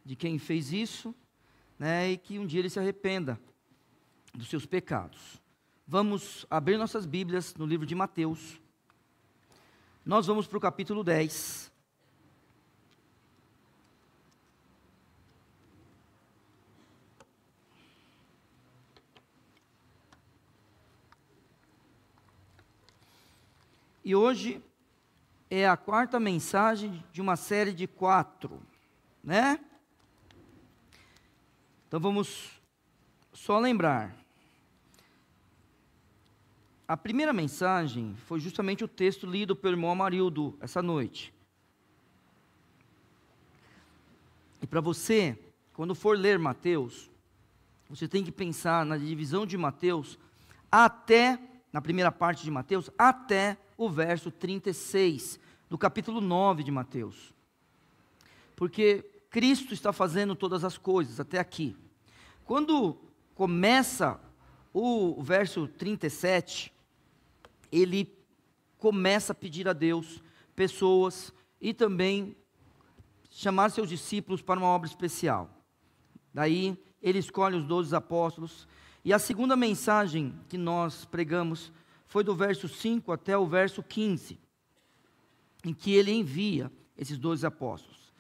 de quem fez isso, né, e que um dia ele se arrependa dos seus pecados. Vamos abrir nossas Bíblias no livro de Mateus. Nós vamos para o capítulo 10. E hoje é a quarta mensagem de uma série de 4, né? Então vamos só lembrar. A primeira mensagem foi justamente o texto lido pelo irmão Amarildo essa noite. E para você, quando for ler Mateus, você tem que pensar na divisão de Mateus até, na primeira parte de Mateus, até o verso 36, do capítulo 9 de Mateus. Porque Cristo está fazendo todas as coisas até aqui. Quando começa o verso 37, ele começa a pedir a Deus pessoas e também chamar seus discípulos para uma obra especial. Daí ele escolhe os 12 apóstolos. E a segunda mensagem que nós pregamos foi do verso 5 até o verso 15, em que ele envia esses 12 apóstolos.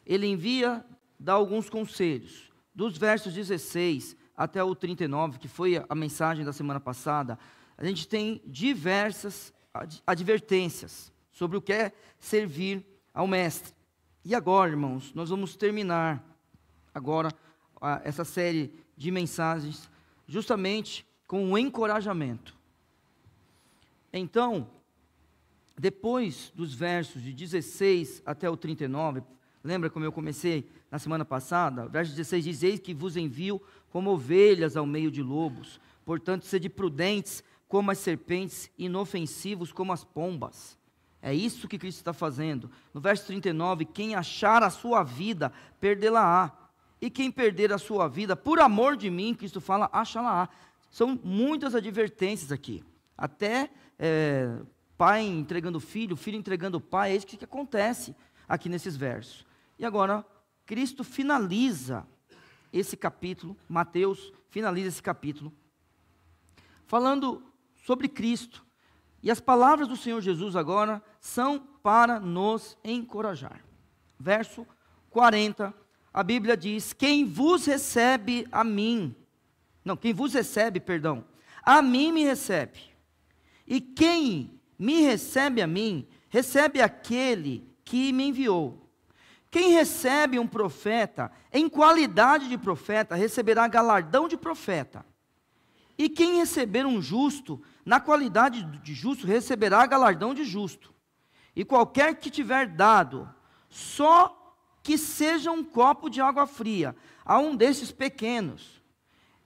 Ele envia, dá alguns conselhos. Dos versos 16 até o 39, que foi a mensagem da semana passada, a gente tem diversas advertências sobre o que é servir ao mestre. E agora, irmãos, nós vamos terminar agora essa série de mensagens justamente com um encorajamento. Então, depois dos versos de 16 até o 39, lembra como eu comecei na semana passada? Verso 16 diz: eis que vos envio como ovelhas ao meio de lobos, portanto sede prudentes como as serpentes, inofensivos como as pombas. É isso que Cristo está fazendo. No verso 39, quem achar a sua vida, perdê-la-á. E quem perder a sua vida, por amor de mim, Cristo fala, achá-la-á. São muitas advertências aqui. Até pai entregando filho, filho entregando pai, é isso que acontece aqui nesses versos. E agora, Cristo finaliza esse capítulo, Mateus finaliza esse capítulo, falando sobre Cristo. E as palavras do Senhor Jesus agora são para nos encorajar. Verso 40, a Bíblia diz: quem vos recebe a mim, a mim me recebe. E quem me recebe a mim, recebe aquele que me enviou. Quem recebe um profeta, em qualidade de profeta, receberá galardão de profeta. E quem receber um justo, na qualidade de justo, receberá galardão de justo. E qualquer que tiver dado, só que seja um copo de água fria, a um desses pequenos,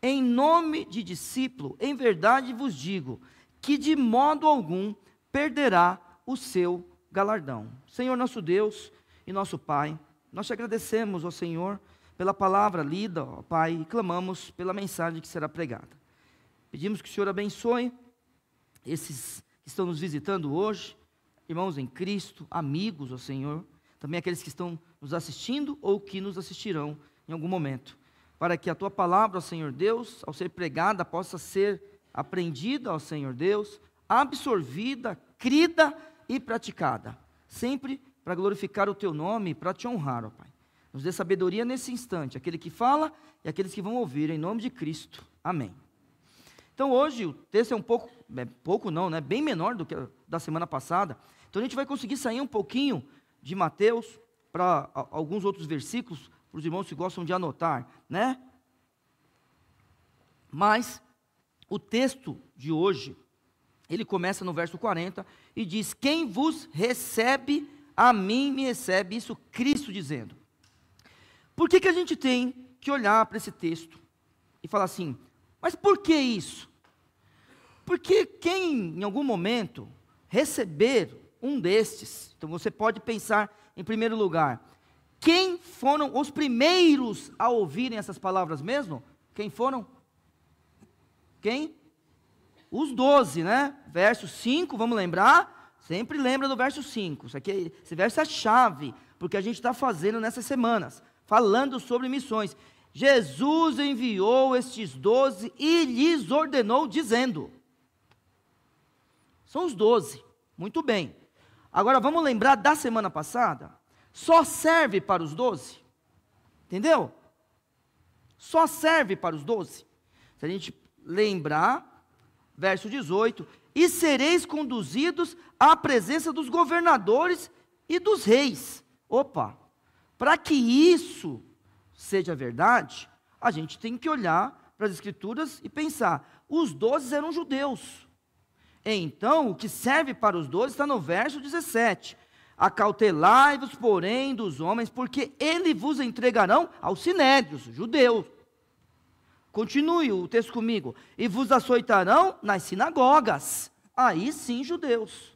em nome de discípulo, em verdade vos digo, que de modo algum perderá o seu galardão. Senhor nosso Deus e nosso Pai, nós te agradecemos, ó Senhor, pela palavra lida, ó Pai, e clamamos pela mensagem que será pregada. Pedimos que o Senhor abençoe esses que estão nos visitando hoje, irmãos em Cristo, amigos, ó Senhor, também aqueles que estão nos assistindo ou que nos assistirão em algum momento, para que a Tua palavra, ó Senhor Deus, ao ser pregada, possa ser aprendida, ó Senhor Deus, absorvida, crida e praticada, sempre para glorificar o Teu nome e para Te honrar, ó Pai. Nos dê sabedoria nesse instante, aquele que fala e aqueles que vão ouvir, em nome de Cristo. Amém. Então hoje o texto é bem menor do que da semana passada. Então a gente vai conseguir sair um pouquinho de Mateus para alguns outros versículos, para os irmãos que gostam de anotar, né? Mas o texto de hoje, ele começa no verso 40 e diz: quem vos recebe, a mim me recebe. Isso Cristo dizendo. Por que a gente tem que olhar para esse texto e falar assim, mas por que isso? Porque quem em algum momento receber um destes, então você pode pensar em primeiro lugar, quem foram os primeiros a ouvirem essas palavras mesmo? Quem foram? Quem? Os 12, né? Verso 5, vamos lembrar? Sempre lembra do verso 5. Esse verso é a chave, porque a gente está fazendo nessas semanas. falando sobre missões. Jesus enviou estes 12 e lhes ordenou, dizendo. São os 12, muito bem. Agora vamos lembrar da semana passada? Só serve para os 12? Entendeu? Só serve para os 12. Se a gente lembrar, verso 18, e sereis conduzidos à presença dos governadores e dos reis. Opa, para que isso seja verdade, a gente tem que olhar para as Escrituras e pensar, os 12 eram judeus. Então, o que serve para os 12 está no verso 17. Acautelai-vos, porém, dos homens, porque eles vos entregarão aos sinédrios, judeus. Continue o texto comigo. E vos açoitarão nas sinagogas. Aí sim, judeus.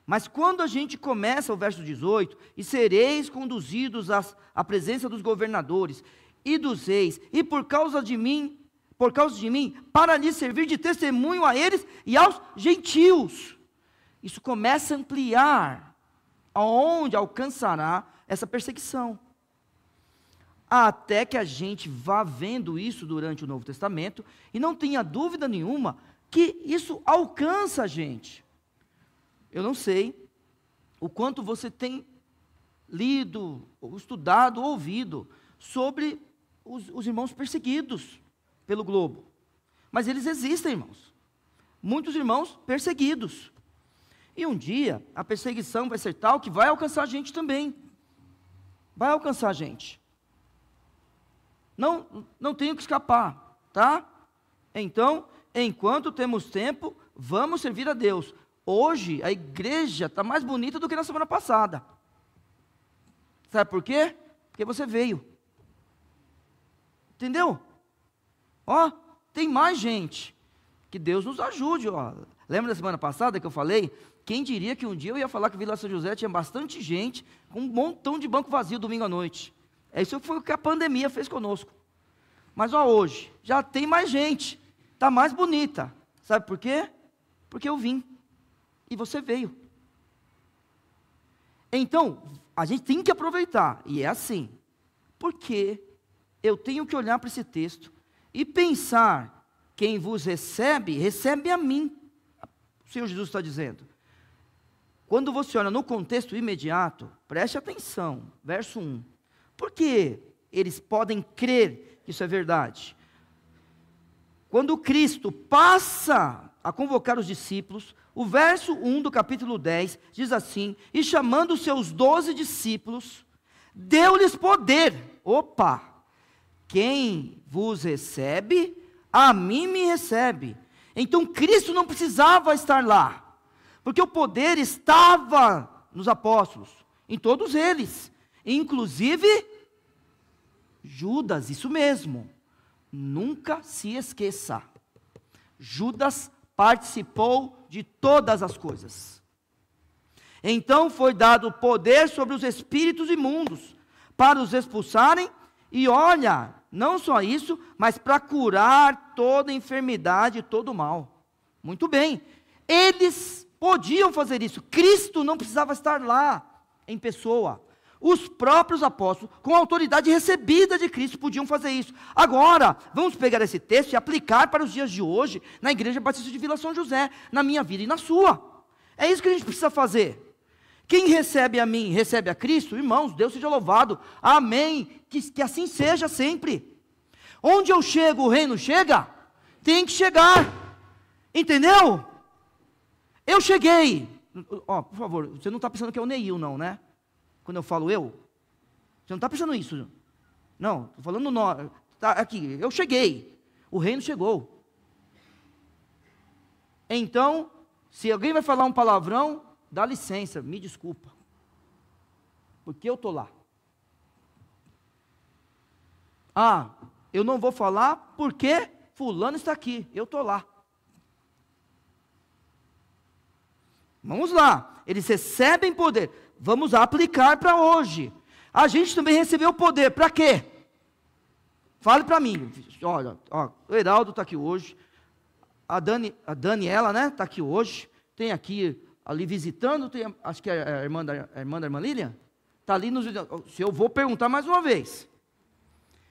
Mas quando a gente começa o verso 18, e sereis conduzidos à presença dos governadores e dos reis, e por causa de mim, para lhes servir de testemunho a eles e aos gentios. Isso começa a ampliar aonde alcançará essa perseguição. Até que a gente vá vendo isso durante o Novo Testamento, e não tenha dúvida nenhuma que isso alcança a gente. Eu não sei o quanto você tem lido, ou estudado, ou ouvido sobre os irmãos perseguidos pelo globo. Mas eles existem, irmãos. Muitos irmãos perseguidos. E um dia, a perseguição vai ser tal que vai alcançar a gente também. Vai alcançar a gente. Não tenho que escapar, tá? Então, enquanto temos tempo, vamos servir a Deus. Hoje, a igreja está mais bonita do que na semana passada. Sabe por quê? Porque você veio. Entendeu? Ó, tem mais gente. Que Deus nos ajude, ó. Lembra da semana passada que eu falei? Quem diria que um dia eu ia falar que Vila São José tinha bastante gente, com um montão de banco vazio domingo à noite. Isso foi o que a pandemia fez conosco. Mas ó, hoje, já tem mais gente. Está mais bonita. Sabe por quê? Porque eu vim. E você veio. Então, a gente tem que aproveitar. E é assim. Porque eu tenho que olhar para esse texto e pensar, quem vos recebe, recebe a mim. O Senhor Jesus está dizendo. Quando você olha no contexto imediato, preste atenção, verso 1. Por que eles podem crer que isso é verdade? Quando Cristo passa a convocar os discípulos, o verso 1 do capítulo 10 diz assim: e chamando os seus 12 discípulos, deu-lhes poder. Opa! Quem vos recebe, a mim me recebe. Então Cristo não precisava estar lá, porque o poder estava nos apóstolos, em todos eles, inclusive Judas, isso mesmo. Nunca se esqueça, Judas participou de todas as coisas. Então foi dado poder sobre os espíritos imundos, para os expulsarem, e olha, não só isso, mas para curar toda enfermidade e todo mal. Muito bem, eles podiam fazer isso, Cristo não precisava estar lá, em pessoa. Os próprios apóstolos, com a autoridade recebida de Cristo, podiam fazer isso. Agora, vamos pegar esse texto e aplicar para os dias de hoje, na Igreja Batista de Vila São José, na minha vida e na sua. É isso que a gente precisa fazer. Quem recebe a mim, recebe a Cristo, irmãos, Deus seja louvado, amém, que assim seja sempre. Onde eu chego, o reino chega, tem que chegar, entendeu? Eu cheguei, ó, por favor, você não está pensando que é o Neil não, né? Quando eu falo eu, você não está pensando isso, não, estou falando nós, tá aqui, eu cheguei, o reino chegou. Então, se alguém vai falar um palavrão, dá licença, me desculpa, porque eu estou lá. Ah, eu não vou falar porque fulano está aqui, eu estou lá. Vamos lá, eles recebem poder, vamos aplicar para hoje. A gente também recebeu poder, para quê? Fale para mim, olha, ó, o Heraldo está aqui hoje, a Daniela, né, está aqui hoje, tem aqui, ali visitando, tem, acho que é a irmã da irmã Lilian, Está ali nos... Se eu vou perguntar mais uma vez.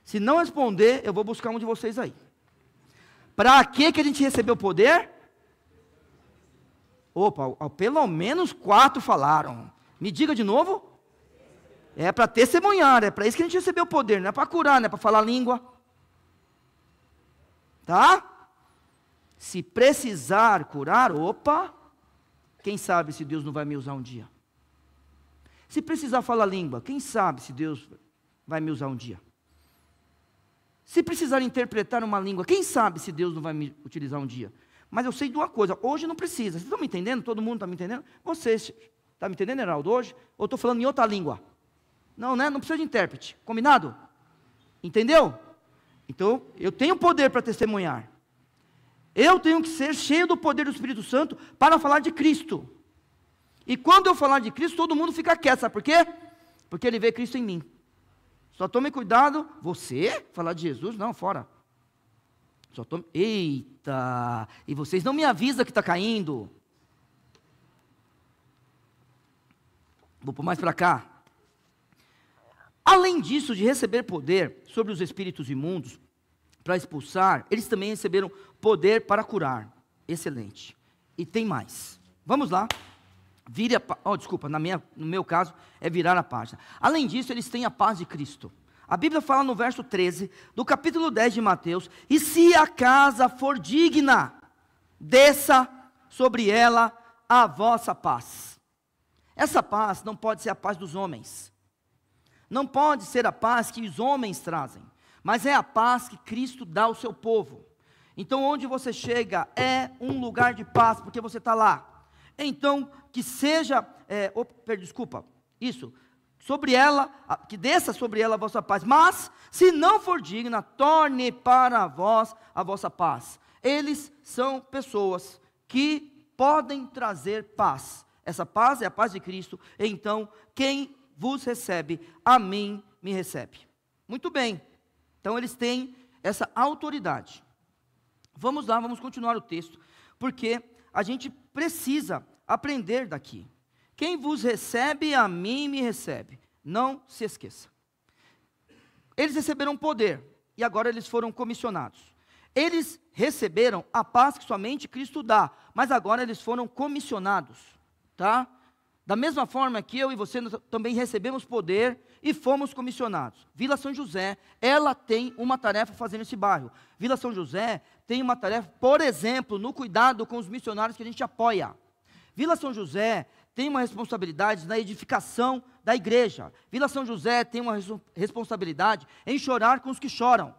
Se não responder, eu vou buscar um de vocês aí. Para que a gente recebeu poder? Opa, pelo menos 4 falaram. Me diga de novo. É para testemunhar, é para isso que a gente recebeu poder. Não é para curar, não é para falar língua. Tá? Se precisar curar, opa, quem sabe se Deus não vai me usar um dia. Se precisar falar língua, quem sabe se Deus vai me usar um dia. Se precisar interpretar uma língua, quem sabe se Deus não vai me utilizar um dia. Mas eu sei de uma coisa, hoje não precisa. Vocês estão me entendendo? Todo mundo está me entendendo? Vocês, está me entendendo, Heraldo, hoje? Ou estou falando em outra língua? Não, né? Não precisa de intérprete. Combinado? Entendeu? Então, eu tenho poder para testemunhar. Eu tenho que ser cheio do poder do Espírito Santo para falar de Cristo. E quando eu falar de Cristo, todo mundo fica quieto. Sabe por quê? Porque ele vê Cristo em mim. Só tome cuidado, você falar de Jesus, não, fora. Só tome, eita, e vocês não me avisam que está caindo. Vou pôr mais para cá. Além disso, de receber poder sobre os espíritos imundos, para expulsar, eles também receberam poder para curar. Excelente. E tem mais. Vamos lá. Vire a desculpa, no meu caso, é virar a página. Além disso, eles têm a paz de Cristo. A Bíblia fala no verso 13, do capítulo 10 de Mateus, e se a casa for digna, desça sobre ela a vossa paz. Essa paz não pode ser a paz dos homens. Não pode ser a paz que os homens trazem, mas é a paz que Cristo dá ao seu povo. Então, onde você chega é um lugar de paz, porque você está lá. Então, que seja, sobre ela, que desça sobre ela a vossa paz, mas, se não for digna, torne para vós a vossa paz. Eles são pessoas que podem trazer paz. Essa paz é a paz de Cristo, então, quem vos recebe, a mim me recebe. Muito bem, então eles têm essa autoridade. Vamos lá, vamos continuar o texto, porque a gente precisa aprender daqui. Quem vos recebe, a mim me recebe. Não se esqueça. Eles receberam poder, e agora eles foram comissionados. Eles receberam a paz que somente Cristo dá, mas agora eles foram comissionados, tá? Da mesma forma que eu e você também recebemos poder e fomos comissionados. Vila São José, ela tem uma tarefa fazendo esse bairro. Vila São José tem uma tarefa, por exemplo, no cuidado com os missionários que a gente apoia. Vila São José tem uma responsabilidade na edificação da igreja. Vila São José tem uma responsabilidade em chorar com os que choram.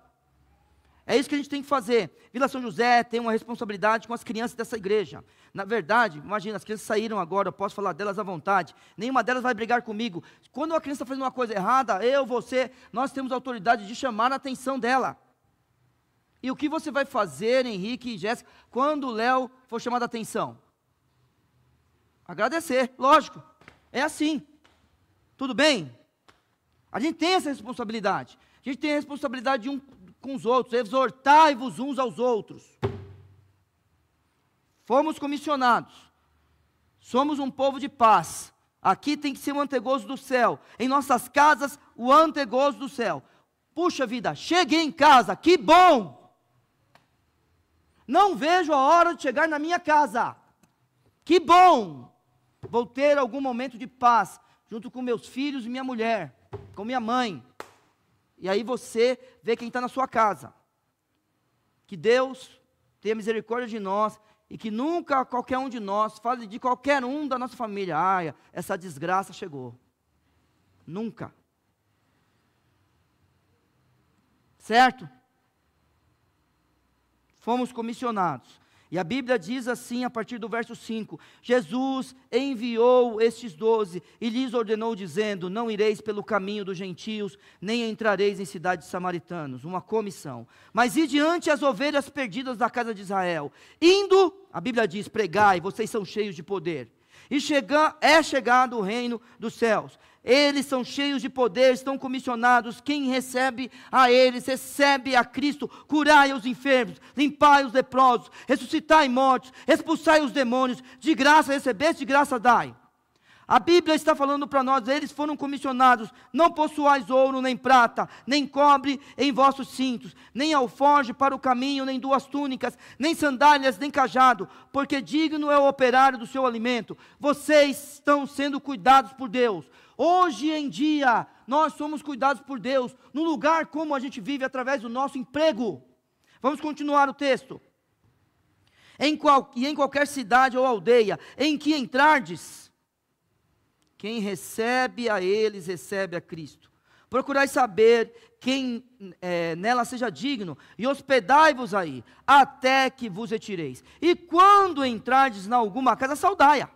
É isso que a gente tem que fazer. Vila São José tem uma responsabilidade com as crianças dessa igreja. Na verdade, imagina, as crianças saíram agora, eu posso falar delas à vontade. Nenhuma delas vai brigar comigo. Quando uma criança está fazendo uma coisa errada, você, nós temos a autoridade de chamar a atenção dela. E o que você vai fazer, Henrique e Jéssica, quando o Léo for chamado a atenção? Agradecer, lógico. É assim. Tudo bem? A gente tem essa responsabilidade. A gente tem a responsabilidade com os outros, exortai-vos uns aos outros. Fomos comissionados, somos um povo de paz. Aqui tem que ser o antegozo do céu, em nossas casas o antegozo do céu. Puxa vida, cheguei em casa, que bom! Não vejo a hora de chegar na minha casa, que bom! Vou ter algum momento de paz, junto com meus filhos e minha mulher, com minha mãe. E aí você vê quem está na sua casa. Que Deus tenha misericórdia de nós e que nunca qualquer um de nós fale de qualquer um da nossa família. Essa desgraça chegou. Nunca. Certo? Fomos comissionados. E a Bíblia diz assim, a partir do verso 5, Jesus enviou estes 12 e lhes ordenou dizendo, não ireis pelo caminho dos gentios, nem entrareis em cidades samaritanos, uma comissão. Mas ide diante as ovelhas perdidas da casa de Israel. Indo, a Bíblia diz, pregai, vocês são cheios de poder. E é chegado o reino dos céus. Eles são cheios de poder, estão comissionados. Quem recebe a eles, recebe a Cristo. Curai os enfermos, limpai os leprosos, ressuscitai mortos, expulsai os demônios. De graça recebeste, de graça dai. A Bíblia está falando para nós, eles foram comissionados: não possuais ouro, nem prata, nem cobre em vossos cintos, nem alforje para o caminho, nem 2 túnicas, nem sandálias, nem cajado, porque digno é o operário do seu alimento. Vocês estão sendo cuidados por Deus. Hoje em dia, nós somos cuidados por Deus, no lugar como a gente vive, através do nosso emprego. Vamos continuar o texto. Em qualquer cidade ou aldeia em que entrardes, quem recebe a eles, recebe a Cristo. Procurai saber quem nela seja digno, e hospedai-vos aí, até que vos retireis. E quando entrardes na alguma casa, saudai-a.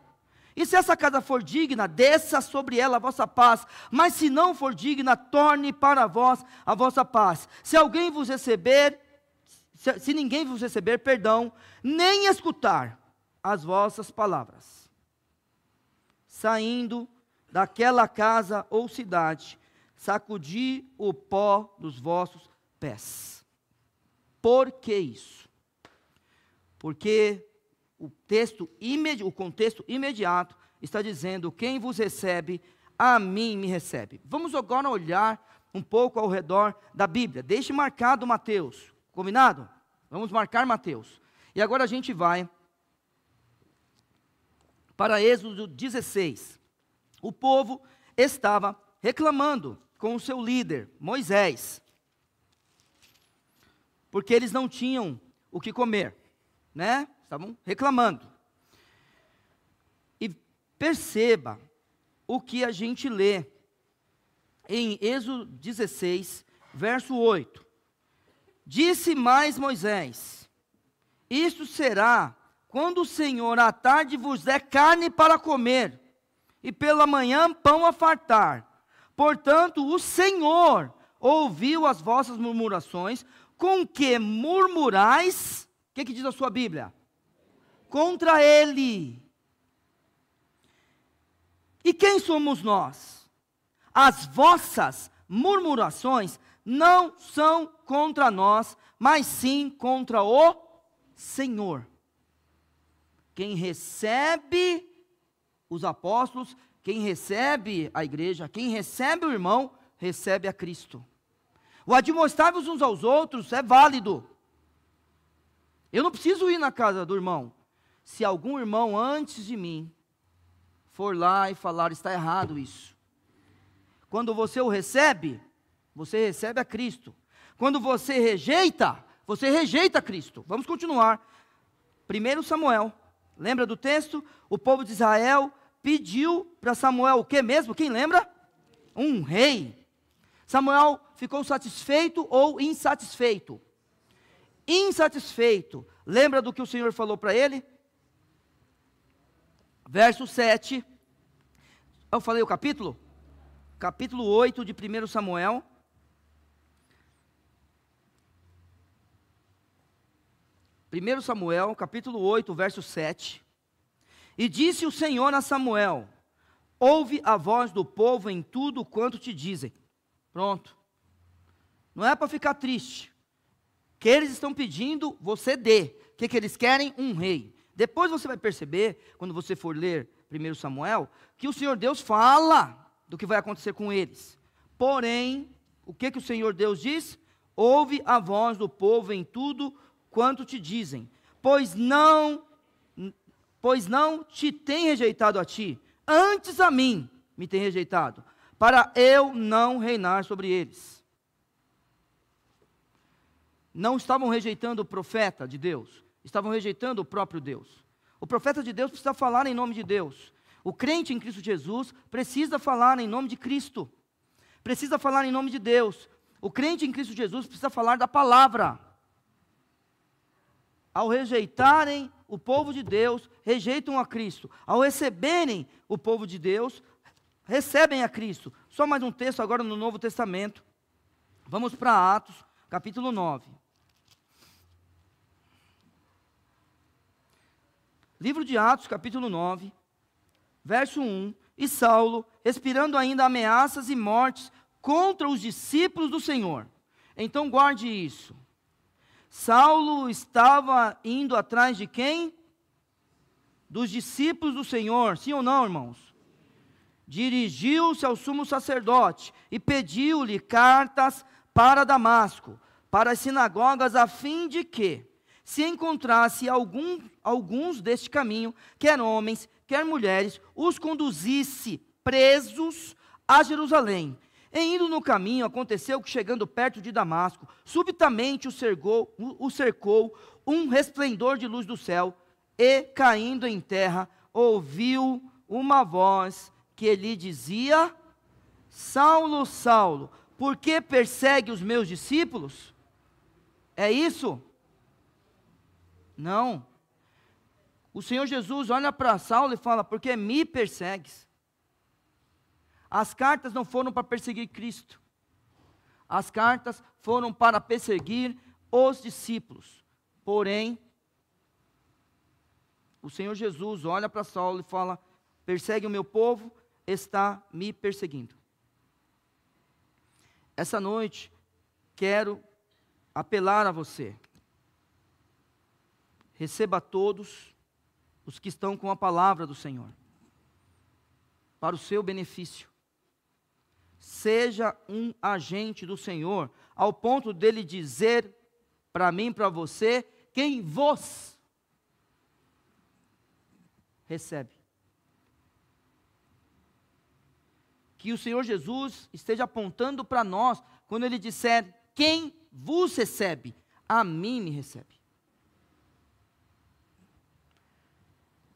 E se essa casa for digna, desça sobre ela a vossa paz. Mas se não for digna, torne para vós a vossa paz. Se ninguém vos receber, perdão, nem escutar as vossas palavras, saindo daquela casa ou cidade, sacudi o pó dos vossos pés. Por que isso? Porque o contexto imediato está dizendo: quem vos recebe, a mim me recebe. Vamos agora olhar um pouco ao redor da Bíblia. Deixe marcado Mateus, combinado? Vamos marcar Mateus. E agora a gente vai para Êxodo 16. O povo estava reclamando com o seu líder, Moisés, porque eles não tinham o que comer, né? Estavam reclamando. E perceba o que a gente lê em Êxodo 16, verso 8. Disse mais Moisés: isto será quando o Senhor à tarde vos der carne para comer, e pela manhã pão a fartar. Portanto, o Senhor ouviu as vossas murmurações, com que murmurais. O que diz a sua Bíblia? Contra Ele. E quem somos nós? As vossas murmurações não são contra nós, mas sim contra o Senhor. Quem recebe os apóstolos, quem recebe a igreja, quem recebe o irmão, recebe a Cristo. O admoestar-vos uns aos outros é válido. Eu não preciso ir na casa do irmão. Se algum irmão antes de mim for lá e falar: está errado isso. Quando você o recebe, você recebe a Cristo. Quando você rejeita Cristo. Vamos continuar. 1 Samuel, lembra do texto? O povo de Israel pediu para Samuel o que mesmo? Quem lembra? Um rei. Samuel ficou satisfeito ou insatisfeito? Insatisfeito. Lembra do que o Senhor falou para ele? Verso 7. Eu falei o capítulo? Capítulo 8 de 1 Samuel. Primeiro Samuel, capítulo 8, verso 7. E disse o Senhor a Samuel: ouve a voz do povo em tudo quanto te dizem. Pronto. Não é para ficar triste. O que eles estão pedindo, você dê. O que eles querem? Um rei. Depois você vai perceber, quando você for ler 1 Samuel, que o Senhor Deus fala do que vai acontecer com eles. Porém, o que o Senhor Deus diz? Ouve a voz do povo em tudo quanto te dizem, pois não te tem rejeitado a ti, antes a mim me tem rejeitado, para eu não reinar sobre eles. Não estavam rejeitando o profeta de Deus, estavam rejeitando o próprio Deus. O profeta de Deus precisa falar em nome de Deus. O crente em Cristo Jesus precisa falar em nome de Cristo, precisa falar em nome de Deus. O crente em Cristo Jesus precisa falar da palavra. Ao rejeitarem o povo de Deus, rejeitam a Cristo. Ao receberem o povo de Deus, recebem a Cristo. Só mais um texto agora no Novo Testamento. Vamos para Atos, capítulo 9. Livro de Atos, capítulo 9, verso 1. E Saulo, expirando ainda ameaças e mortes contra os discípulos do Senhor. Então guarde isso. Saulo estava indo atrás de quem? Dos discípulos do Senhor, sim ou não, irmãos? dirigiu-se ao sumo sacerdote e pediu-lhe cartas para Damasco, para as sinagogas, a fim de que, se encontrasse alguns deste caminho, quer homens, quer mulheres, os conduzisse presos a Jerusalém. E indo no caminho, aconteceu que, chegando perto de Damasco, subitamente o cercou um resplendor de luz do céu, e, caindo em terra, ouviu uma voz que lhe dizia: Saulo, Saulo, por que persegue os meus discípulos? É isso? Não. O Senhor Jesus olha para Saulo e fala: por que me persegues? As cartas não foram para perseguir Cristo. As cartas foram para perseguir os discípulos. Porém, o Senhor Jesus olha para Saulo e fala: persegue o meu povo, está me perseguindo. Essa noite, quero apelar a você. Receba todos os que estão com a palavra do Senhor, para o seu benefício. Seja um agente do Senhor, ao ponto dele dizer para mim, para você, quem vos recebe. Que o Senhor Jesus esteja apontando para nós, quando Ele disser, quem vos recebe, a mim me recebe.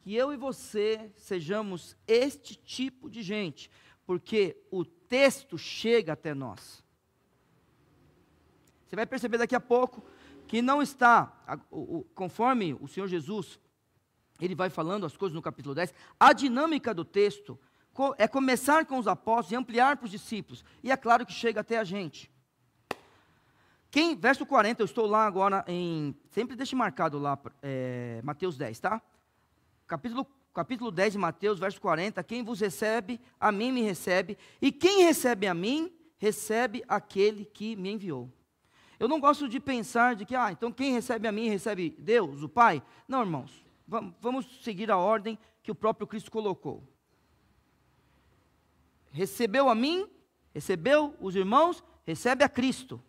Que eu e você sejamos este tipo de gente, porque o texto chega até nós. Você vai perceber daqui a pouco, que não está, conforme o Senhor Jesus, Ele vai falando as coisas no capítulo 10, a dinâmica do texto é começar com os apóstolos e ampliar para os discípulos. E é claro que chega até a gente. Verso 40, eu estou lá agora sempre deixe marcado lá, Mateus 10, tá? Capítulo 10 de Mateus, verso 40, quem vos recebe, a mim me recebe, e quem recebe a mim, recebe aquele que me enviou. Eu não gosto de pensar de que, então quem recebe a mim, recebe Deus, o Pai. Não, irmãos, vamos seguir a ordem que o próprio Cristo colocou. Recebeu a mim, recebeu os irmãos, recebe a Cristo.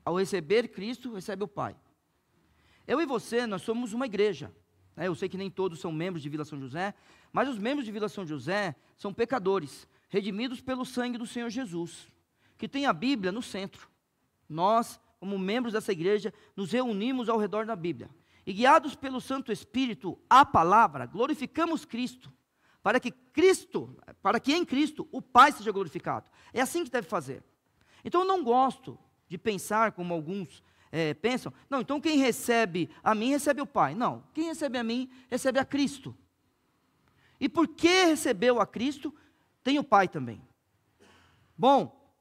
Ao receber Cristo, recebe o Pai. Eu e você, nós somos uma igreja. Eu sei que nem todos são membros de Vila São José, mas os membros de Vila São José são pecadores, redimidos pelo sangue do Senhor Jesus, que tem a Bíblia no centro. Nós, como membros dessa igreja, nos reunimos ao redor da Bíblia. E guiados pelo Santo Espírito, a palavra, glorificamos Cristo, para que em Cristo o Pai seja glorificado. É assim que deve fazer. Então eu não gosto de pensar como alguns pensam, não, então quem recebe a mim, recebe o Pai. Não, quem recebe a mim, recebe a Cristo. E porque recebeu a Cristo, tem o Pai também. Bom,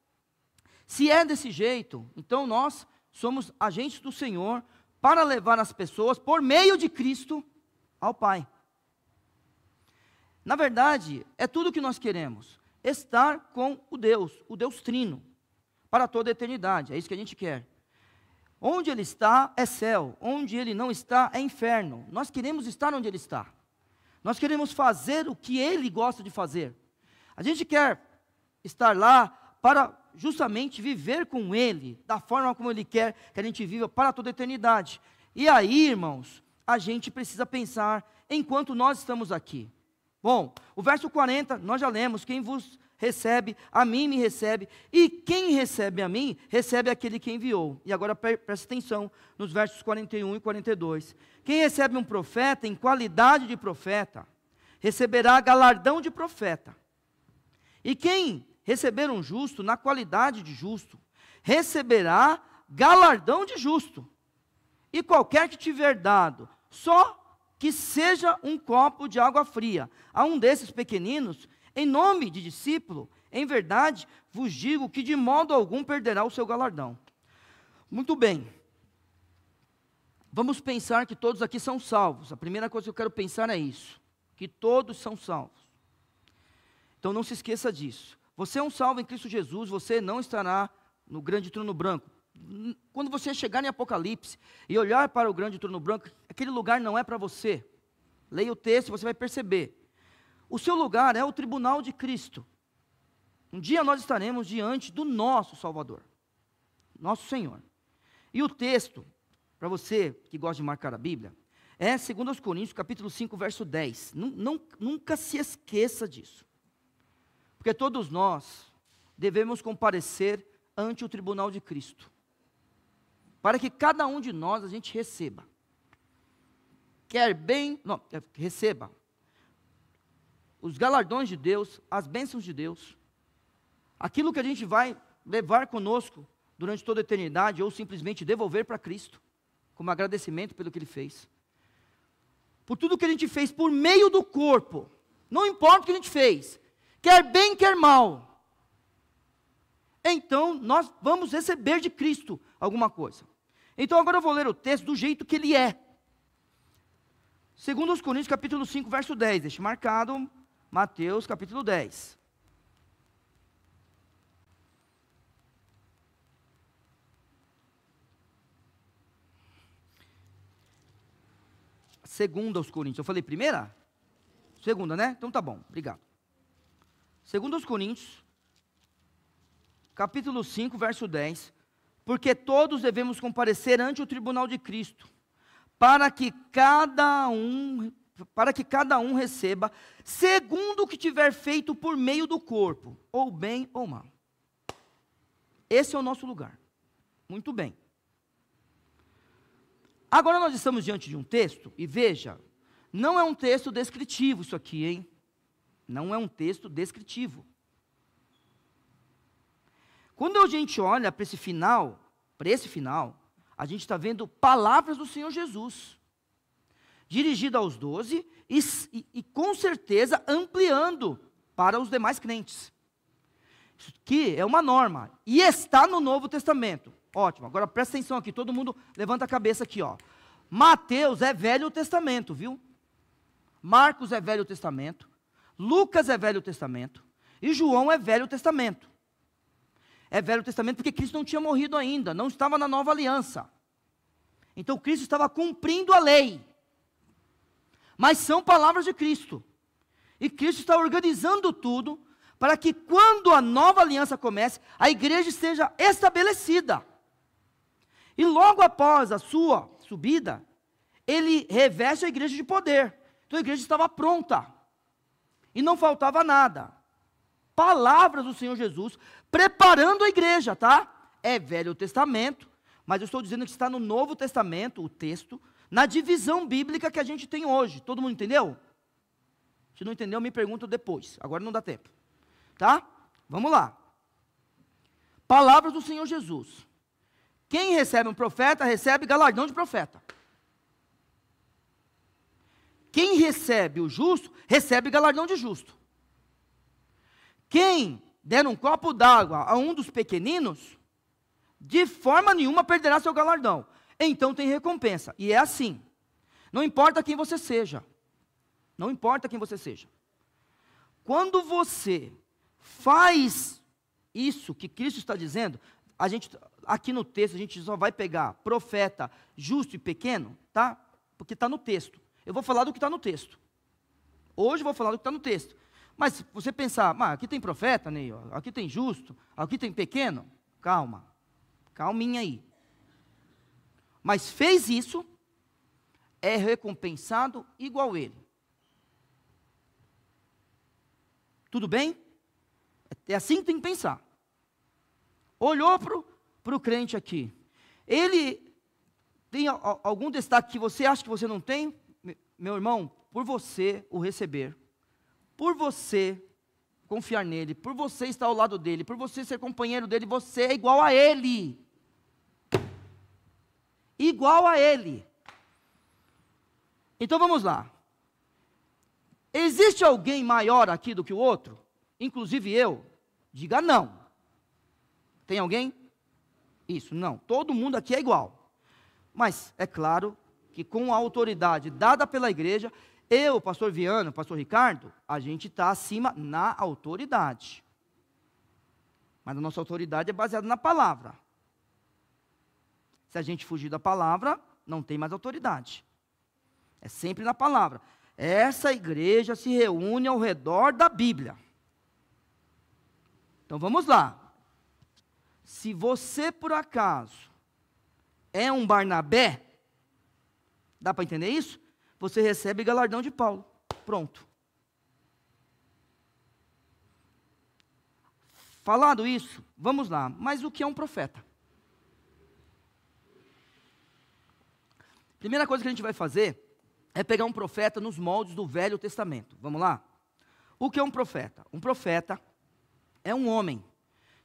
se é desse jeito, então nós somos agentes do Senhor para levar as pessoas, por meio de Cristo, ao Pai. Na verdade, é tudo o que nós queremos, estar com o Deus Trino, para toda a eternidade, é isso que a gente quer. Onde Ele está é céu, onde Ele não está é inferno. Nós queremos estar onde Ele está. Nós queremos fazer o que Ele gosta de fazer. A gente quer estar lá para justamente viver com Ele, da forma como Ele quer que a gente viva para toda a eternidade. E aí, irmãos, a gente precisa pensar enquanto nós estamos aqui. Bom, o verso 40, nós já lemos, quem vos recebe, a mim me recebe, e quem recebe a mim, recebe aquele que enviou. E agora presta atenção nos versos 41 e 42. Quem recebe um profeta em qualidade de profeta, receberá galardão de profeta. E quem receber um justo na qualidade de justo, receberá galardão de justo. E qualquer que tiver dado, só que seja um copo de água fria, a um desses pequeninos, em nome de discípulo, em verdade, vos digo que de modo algum perderá o seu galardão. Muito bem. Vamos pensar que todos aqui são salvos. A primeira coisa que eu quero pensar é isso, que todos são salvos. Então não se esqueça disso. Você é um salvo em Cristo Jesus, você não estará no grande trono branco. Quando você chegar em Apocalipse e olhar para o grande trono branco, aquele lugar não é para você. Leia o texto e você vai perceber. O seu lugar é o tribunal de Cristo. Um dia nós estaremos diante do nosso Salvador, nosso Senhor. E o texto, para você que gosta de marcar a Bíblia, é 2 Coríntios, capítulo 5, verso 10. Nunca se esqueça disso. Porque todos nós devemos comparecer ante o tribunal de Cristo, para que cada um de nós a gente receba. Receba os galardões de Deus, as bênçãos de Deus, aquilo que a gente vai levar conosco durante toda a eternidade, ou simplesmente devolver para Cristo, como agradecimento pelo que Ele fez. Por tudo que a gente fez por meio do corpo, não importa o que a gente fez, quer bem, quer mal, então nós vamos receber de Cristo alguma coisa. Então agora eu vou ler o texto do jeito que ele é. 2 Coríntios capítulo 5, verso 10, deixa marcado, Mateus capítulo 10. Segunda aos Coríntios, eu falei primeira? Segunda, né? Então tá bom, obrigado. 2 Coríntios, capítulo 5, verso 10. Porque todos devemos comparecer ante o tribunal de Cristo, para que cada um receba segundo o que tiver feito por meio do corpo, ou bem ou mal. Esse é o nosso lugar. Muito bem. Agora nós estamos diante de um texto, e veja, não é um texto descritivo isso aqui, hein? Não é um texto descritivo. Quando a gente olha para esse final, a gente está vendo palavras do Senhor Jesus, dirigida aos 12 e com certeza ampliando para os demais crentes. Isso aqui é uma norma, e está no Novo Testamento. Ótimo, agora presta atenção aqui, todo mundo levanta a cabeça aqui, ó. Mateus é Velho Testamento, viu? Marcos é Velho Testamento, Lucas é Velho Testamento, e João é Velho Testamento. É Velho Testamento porque Cristo não tinha morrido ainda, não estava na nova aliança. Então Cristo estava cumprindo a lei. Mas são palavras de Cristo. E Cristo está organizando tudo para que quando a nova aliança comece, a igreja seja estabelecida. E logo após a sua subida, ele reveste a igreja de poder. Então a igreja estava pronta. E não faltava nada. Palavras do Senhor Jesus, preparando a igreja, tá? É Velho Testamento, mas eu estou dizendo que está no Novo Testamento, o texto, na divisão bíblica que a gente tem hoje. Todo mundo entendeu? Se não entendeu, me pergunta depois. Agora não dá tempo. Tá? Vamos lá. Palavras do Senhor Jesus. Quem recebe um profeta, recebe galardão de profeta. Quem recebe o justo, recebe galardão de justo. Quem der um copo d'água a um dos pequeninos, de forma nenhuma perderá seu galardão. Então tem recompensa. E é assim. Não importa quem você seja. Não importa quem você seja. Quando você faz isso que Cristo está dizendo, aqui no texto, a gente só vai pegar profeta, justo e pequeno, tá? Porque está no texto. Eu vou falar do que está no texto. Hoje eu vou falar do que está no texto. Mas se você pensar, aqui tem profeta, Ney, aqui tem justo, aqui tem pequeno, calma. Calminha aí. Mas fez isso, é recompensado igual ele. Tudo bem? É assim que tem que pensar. Olhou para o crente aqui. Ele tem algum destaque que você acha que você não tem? Meu irmão, por você o receber, por você confiar nele, por você estar ao lado dele, por você ser companheiro dele, você é igual a ele. Igual a ele. Então vamos lá. Existe alguém maior aqui do que o outro? Inclusive eu? Diga não. Tem alguém? Isso, não. Todo mundo aqui é igual. Mas é claro que com a autoridade dada pela igreja, eu, pastor Viano, pastor Ricardo, a gente está acima na autoridade. Mas a nossa autoridade é baseada na palavra. Se a gente fugir da palavra, não tem mais autoridade. É sempre na palavra. essa igreja se reúne ao redor da Bíblia. Então vamos lá. Se você por acaso é um Barnabé, dá para entender isso? Você recebe galardão de Paulo. Pronto. Falado isso, vamos lá. Mas o que é um profeta? Primeira coisa que a gente vai fazer é pegar um profeta nos moldes do Velho Testamento. Vamos lá? O que é um profeta? Um profeta é um homem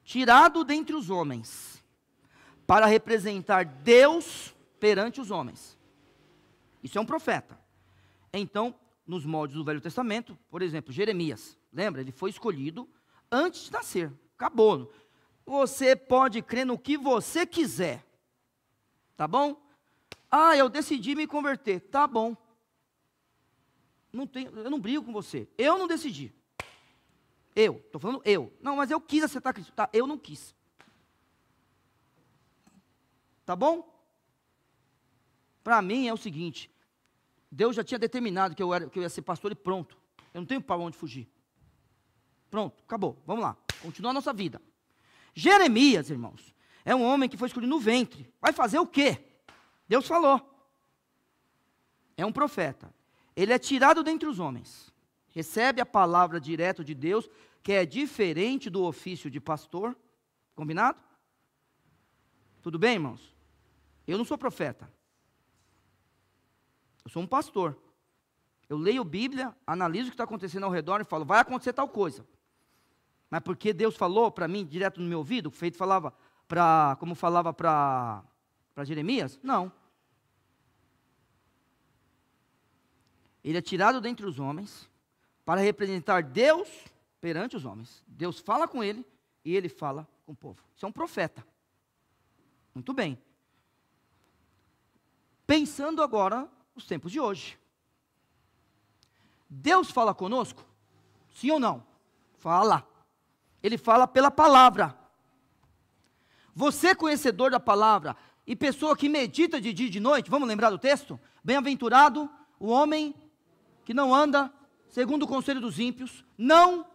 tirado dentre os homens para representar Deus perante os homens. Isso é um profeta. Então, nos moldes do Velho Testamento, por exemplo, Jeremias, lembra? Ele foi escolhido antes de nascer. Acabou. Você pode crer no que você quiser. Tá bom? Ah, eu decidi me converter. Tá bom. Eu não brigo com você. Eu não decidi. Estou falando eu. Não, mas eu quis aceitar Cristo. Tá, eu não quis. Tá bom? Para mim é o seguinte. Deus já tinha determinado que eu ia ser pastor e pronto. Eu não tenho para onde fugir. Pronto, acabou. Vamos lá. Continua a nossa vida. Jeremias, irmãos, é um homem que foi escolhido no ventre. Vai fazer o quê? Deus falou. É um profeta. Ele é tirado dentre os homens. Recebe a palavra direto de Deus, que é diferente do ofício de pastor. Combinado? Tudo bem, irmãos? Eu não sou profeta. Eu sou um pastor. Eu leio Bíblia, analiso o que está acontecendo ao redor e falo, vai acontecer tal coisa. Mas porque Deus falou para mim, direto no meu ouvido, feito falava como falava para Jeremias? Não. Ele é tirado dentre os homens para representar Deus perante os homens. Deus fala com ele e ele fala com o povo. Isso é um profeta. Muito bem. Pensando agora nos tempos de hoje. Deus fala conosco? Sim ou não? Fala. Ele fala pela palavra. Você conhecedor da palavra e pessoa que medita de dia e de noite, vamos lembrar do texto? Bem-aventurado o homem que não anda segundo o conselho dos ímpios, não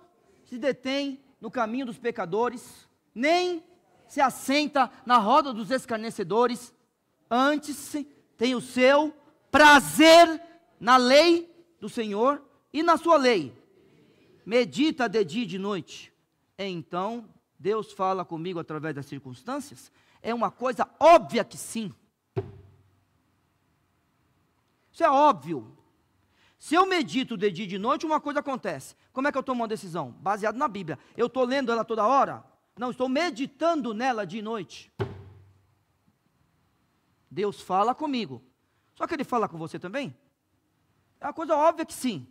se detém no caminho dos pecadores, nem se assenta na roda dos escarnecedores, antes tem o seu prazer na lei do Senhor e na sua lei. Medita de dia e de noite. Então, Deus fala comigo através das circunstâncias? É uma coisa óbvia que sim. Isso é óbvio. Se eu medito de dia e de noite, uma coisa acontece. Como é que eu tomo uma decisão? Baseado na Bíblia. Eu estou lendo ela toda hora? Não, estou meditando nela de noite. Deus fala comigo. Só que Ele fala com você também? É uma coisa óbvia que sim.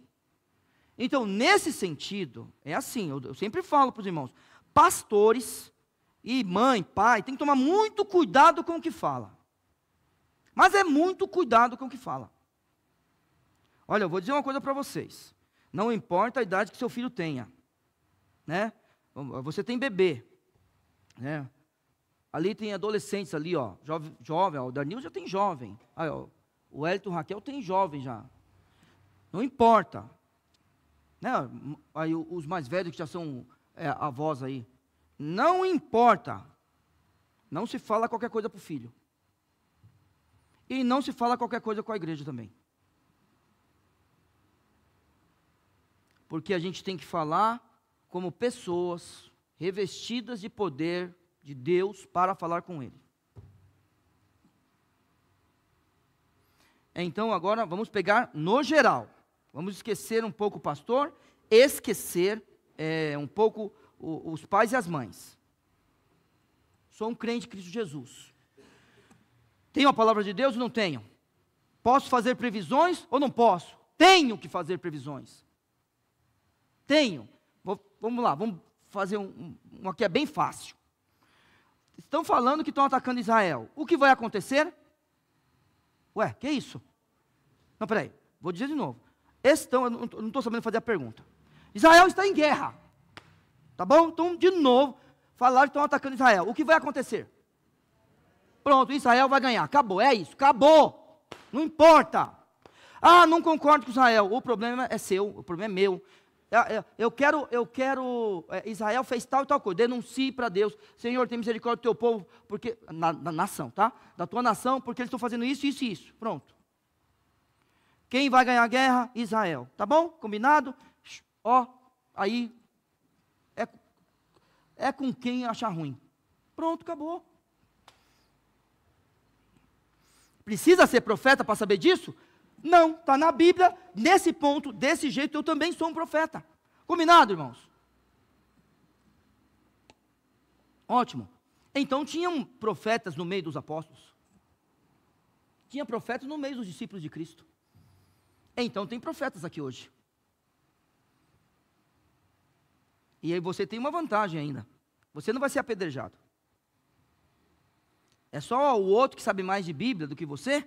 Então, nesse sentido, é assim, eu sempre falo para os irmãos, pastores e mãe, pai, tem que tomar muito cuidado com o que fala. Mas é muito cuidado com o que fala. Olha, eu vou dizer uma coisa para vocês. Não importa a idade que seu filho tenha, né? Você tem bebê, né? Ali tem adolescentes ali, ó, jovem, ó, o Danilo já tem jovem. Aí, ó, o Elton e o Raquel tem jovem já. Não importa. Né? Aí os mais velhos que já são avós aí. Não importa. Não se fala qualquer coisa para o filho. E não se fala qualquer coisa com a igreja também. Porque a gente tem que falar como pessoas revestidas de poder de Deus para falar com Ele. Então agora vamos pegar no geral. Vamos esquecer um pouco o pastor, esquecer um pouco os pais e as mães. Sou um crente em Cristo Jesus. Tenho a palavra de Deus ou não tenho? Posso fazer previsões ou não posso? Tenho que fazer previsões. Tenho. Vamos lá, vamos fazer um aqui é bem fácil. Estão falando que estão atacando Israel. O que vai acontecer? Ué, que isso? Não, peraí, vou dizer de novo. Eu não estou sabendo fazer a pergunta. Israel está em guerra. Tá bom? Então, de novo, falaram que estão atacando Israel. O que vai acontecer? Pronto, Israel vai ganhar. Acabou, é isso, acabou. Não importa. Ah, não concordo com Israel. O problema é seu, o problema é meu. Israel fez tal e tal coisa. Denuncie para Deus. Senhor, tem misericórdia do teu povo, porque na nação, tá? Da tua nação, porque eles estão fazendo isso, isso e isso. Pronto. Quem vai ganhar a guerra? Israel. Tá bom? Combinado? Ó, aí é com quem achar ruim. Pronto, acabou. Precisa ser profeta para saber disso? Não, está na Bíblia, nesse ponto, desse jeito, eu também sou um profeta. Combinado, irmãos? Ótimo. Então, tinham profetas no meio dos apóstolos. Tinha profetas no meio dos discípulos de Cristo. Então, tem profetas aqui hoje. E aí você tem uma vantagem ainda. Você não vai ser apedrejado. É só o outro que sabe mais de Bíblia do que você,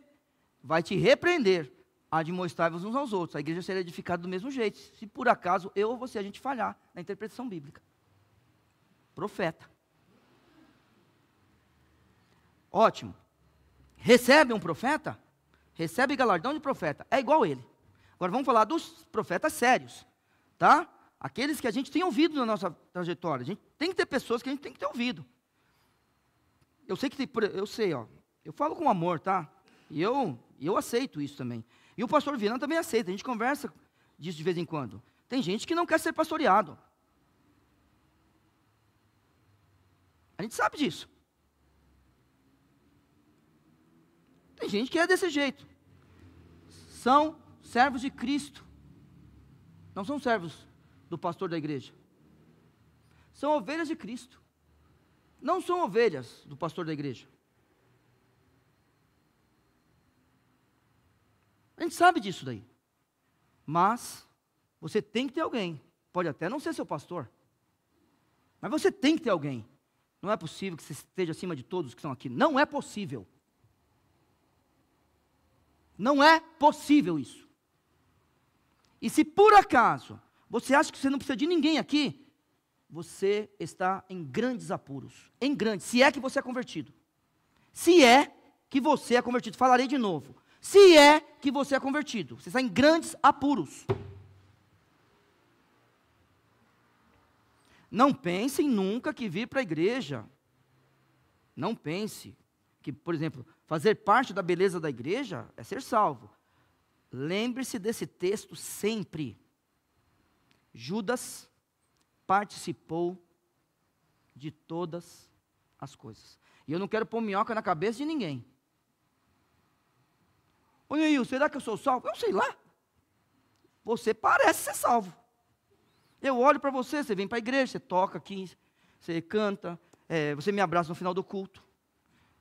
vai te repreender. Admoestai-vos uns aos outros. A igreja será edificada do mesmo jeito. Se por acaso eu ou você, a gente falhar na interpretação bíblica. Profeta. Ótimo. Recebe um profeta? Recebe galardão de profeta. É igual ele. Agora vamos falar dos profetas sérios. Tá? Aqueles que a gente tem ouvido na nossa trajetória. A gente tem que ter pessoas que a gente tem que ter ouvido. Eu sei que eu sei, ó. Eu falo com amor, tá? E eu aceito isso também. E o pastor Viana também aceita, a gente conversa disso de vez em quando. Tem gente que não quer ser pastoreado. A gente sabe disso. Tem gente que é desse jeito. São servos de Cristo. Não são servos do pastor da igreja. São ovelhas de Cristo. Não são ovelhas do pastor da igreja. A gente sabe disso daí. Mas você tem que ter alguém. Pode até não ser seu pastor. Mas você tem que ter alguém. Não é possível que você esteja acima de todos que estão aqui. Não é possível. Não é possível isso. E se por acaso você acha que você não precisa de ninguém aqui, você está em grandes apuros. Em grandes. Se é que você é convertido. Se é que você é convertido. Falarei de novo. Se é que você é convertido, você está em grandes apuros. Não pensem nunca que vir para a igreja. Não pense que, por exemplo, fazer parte da beleza da igreja é ser salvo. Lembre-se desse texto sempre. Judas participou de todas as coisas. E eu não quero pôr minhoca na cabeça de ninguém. Ô Neil, será que eu sou salvo? Eu sei lá. Você parece ser salvo. Eu olho para você, você vem para a igreja, você toca aqui, você canta, você me abraça no final do culto.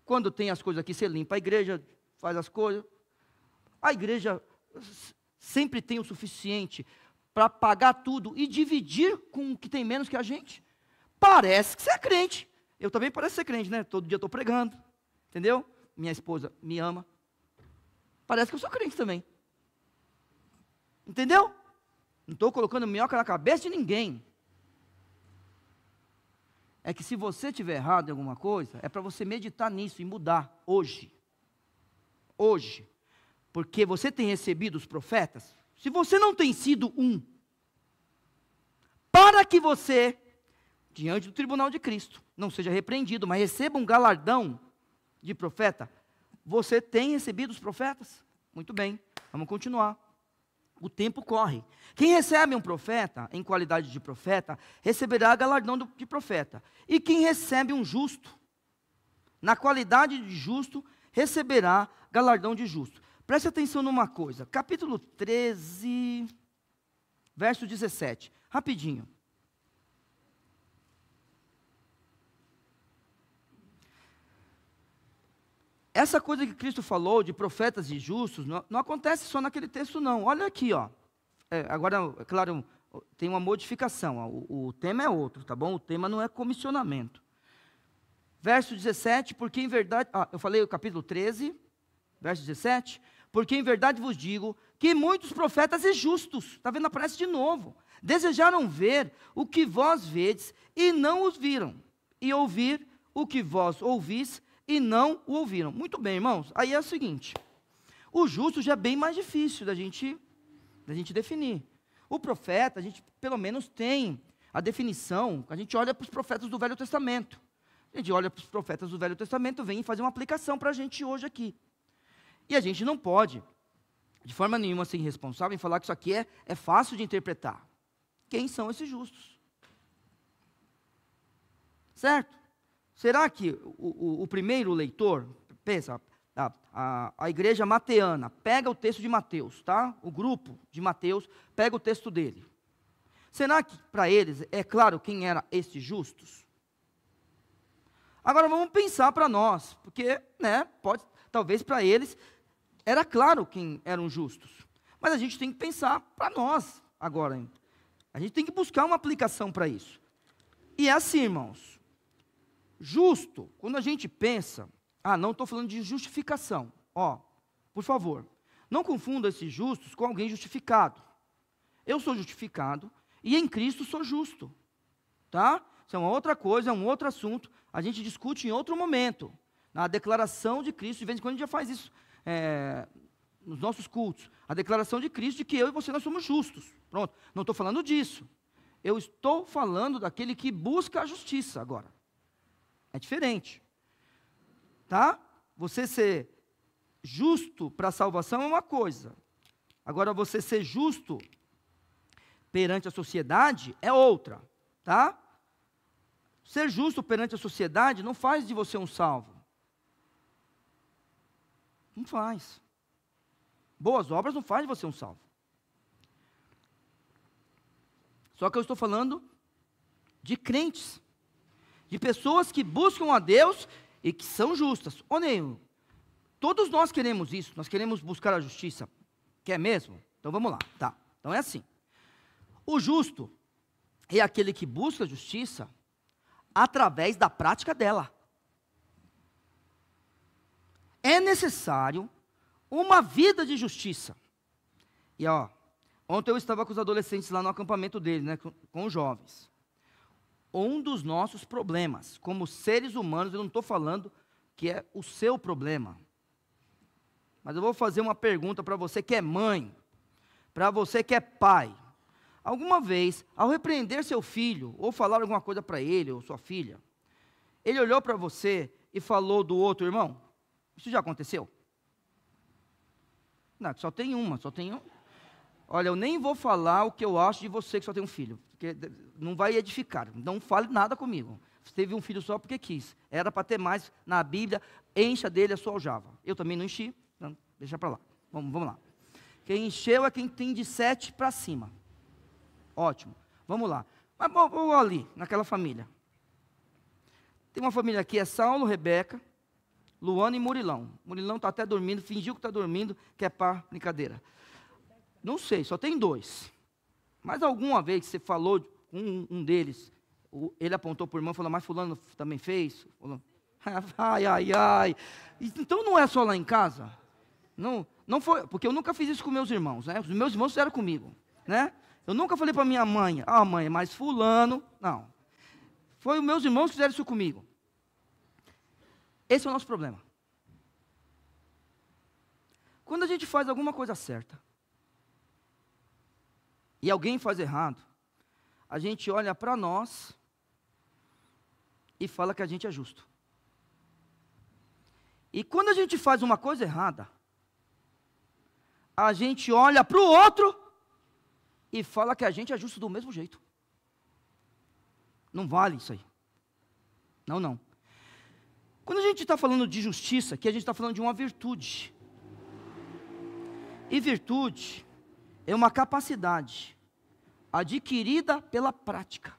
Quando tem as coisas aqui, você limpa a igreja, faz as coisas. A igreja sempre tem o suficiente para pagar tudo e dividir com o que tem menos que a gente. Parece que você é crente. Eu também pareço ser crente, né? Todo dia eu estou pregando, entendeu? Minha esposa me ama. Parece que eu sou crente também. Entendeu? Não estou colocando minhoca na cabeça de ninguém. É que se você estiver errado em alguma coisa, é para você meditar nisso e mudar hoje. Hoje. Porque você tem recebido os profetas. Se você não tem sido um, para que você, diante do tribunal de Cristo, não seja repreendido, mas receba um galardão de profeta, você tem recebido os profetas? Muito bem, vamos continuar. O tempo corre. Quem recebe um profeta, em qualidade de profeta, receberá galardão de profeta. E quem recebe um justo, na qualidade de justo, receberá galardão de justo. Preste atenção numa coisa. Capítulo 13, verso 17. Rapidinho. Essa coisa que Cristo falou de profetas e justos, não acontece só naquele texto não. Olha aqui, ó. Agora, é claro, tem uma modificação. Ó. O tema é outro, tá bom? O tema não é comissionamento. Verso 17, porque em verdade... eu falei o capítulo 13, verso 17. Porque em verdade vos digo que muitos profetas e justos, está vendo? Aparece de novo. Desejaram ver o que vós vedes e não os viram. E ouvir o que vós ouvis e não o ouviram. Muito bem, irmãos. Aí é o seguinte. O justo já é bem mais difícil da gente definir. O profeta, a gente pelo menos tem a definição, a gente olha para os profetas do Velho Testamento. A gente olha para os profetas do Velho Testamento, vem fazer uma aplicação para a gente hoje aqui. E a gente não pode, de forma nenhuma, ser irresponsável em falar que isso aqui é fácil de interpretar. Quem são esses justos? Certo? Será que o primeiro leitor, pensa, a igreja mateana, pega o texto de Mateus, tá? O grupo de Mateus pega o texto dele. Será que para eles é claro quem eram esses justos? Agora vamos pensar para nós, porque, talvez para eles era claro quem eram justos. Mas a gente tem que pensar para nós agora. Hein? A gente tem que buscar uma aplicação para isso. E é assim, irmãos. Justo, quando a gente pensa, não estou falando de justificação. Por favor, não confunda esses justos com alguém justificado. Eu sou justificado e em Cristo sou justo. Tá? Isso é uma outra coisa, é um outro assunto. A gente discute em outro momento. Na declaração de Cristo, de vez em quando a gente já faz isso nos nossos cultos. A declaração de Cristo de que eu e você nós somos justos. Pronto, não estou falando disso. Eu estou falando daquele que busca a justiça agora. É diferente. Tá? Você ser justo para a salvação é uma coisa. Agora, você ser justo perante a sociedade é outra. Tá? Ser justo perante a sociedade não faz de você um salvo. Não faz. Boas obras não faz de você um salvo. Só que eu estou falando de crentes. De pessoas que buscam a Deus e que são justas. Ô Neil, todos nós queremos isso. Nós queremos buscar a justiça. Quer mesmo? Então vamos lá. Tá. Então é assim. O justo é aquele que busca a justiça através da prática dela. É necessário uma vida de justiça. E ontem eu estava com os adolescentes lá no acampamento deles, com os jovens. Um dos nossos problemas, como seres humanos, eu não estou falando que é o seu problema. Mas eu vou fazer uma pergunta para você que é mãe, para você que é pai. Alguma vez, ao repreender seu filho, ou falar alguma coisa para ele, ou sua filha, ele olhou para você e falou do outro irmão? Isso já aconteceu? Não, só tem uma, Olha, eu nem vou falar o que eu acho de você que só tem um filho, porque não vai edificar, não fale nada comigo. Você teve um filho só porque quis, era para ter mais na Bíblia, encha dele a sua aljava. Eu também não enchi, então deixa para lá, vamos lá. Quem encheu é quem tem de 7 para cima. Ótimo, vamos lá. Mas vou ali, naquela família. Tem uma família aqui, é Saulo, Rebeca, Luana e Murilão. Murilão está até dormindo, fingiu que está dormindo, que é pá, brincadeira. Não sei, só tem 2. Mas alguma vez que você falou com um deles, ele apontou para o irmão e falou, mas fulano também fez? Falou, ai. Então não é só lá em casa? Não foi, porque eu nunca fiz isso com meus irmãos, Os meus irmãos fizeram comigo, Eu nunca falei para minha mãe, mãe, mas fulano, não. Foi os meus irmãos que fizeram isso comigo. Esse é o nosso problema. Quando a gente faz alguma coisa certa, e alguém faz errado, a gente olha para nós e fala que a gente é justo. E quando a gente faz uma coisa errada, a gente olha para o outro e fala que a gente é justo do mesmo jeito. Não vale isso aí. Não. Quando a gente está falando de justiça, aqui a gente está falando de uma virtude. E virtude é uma capacidade adquirida pela prática,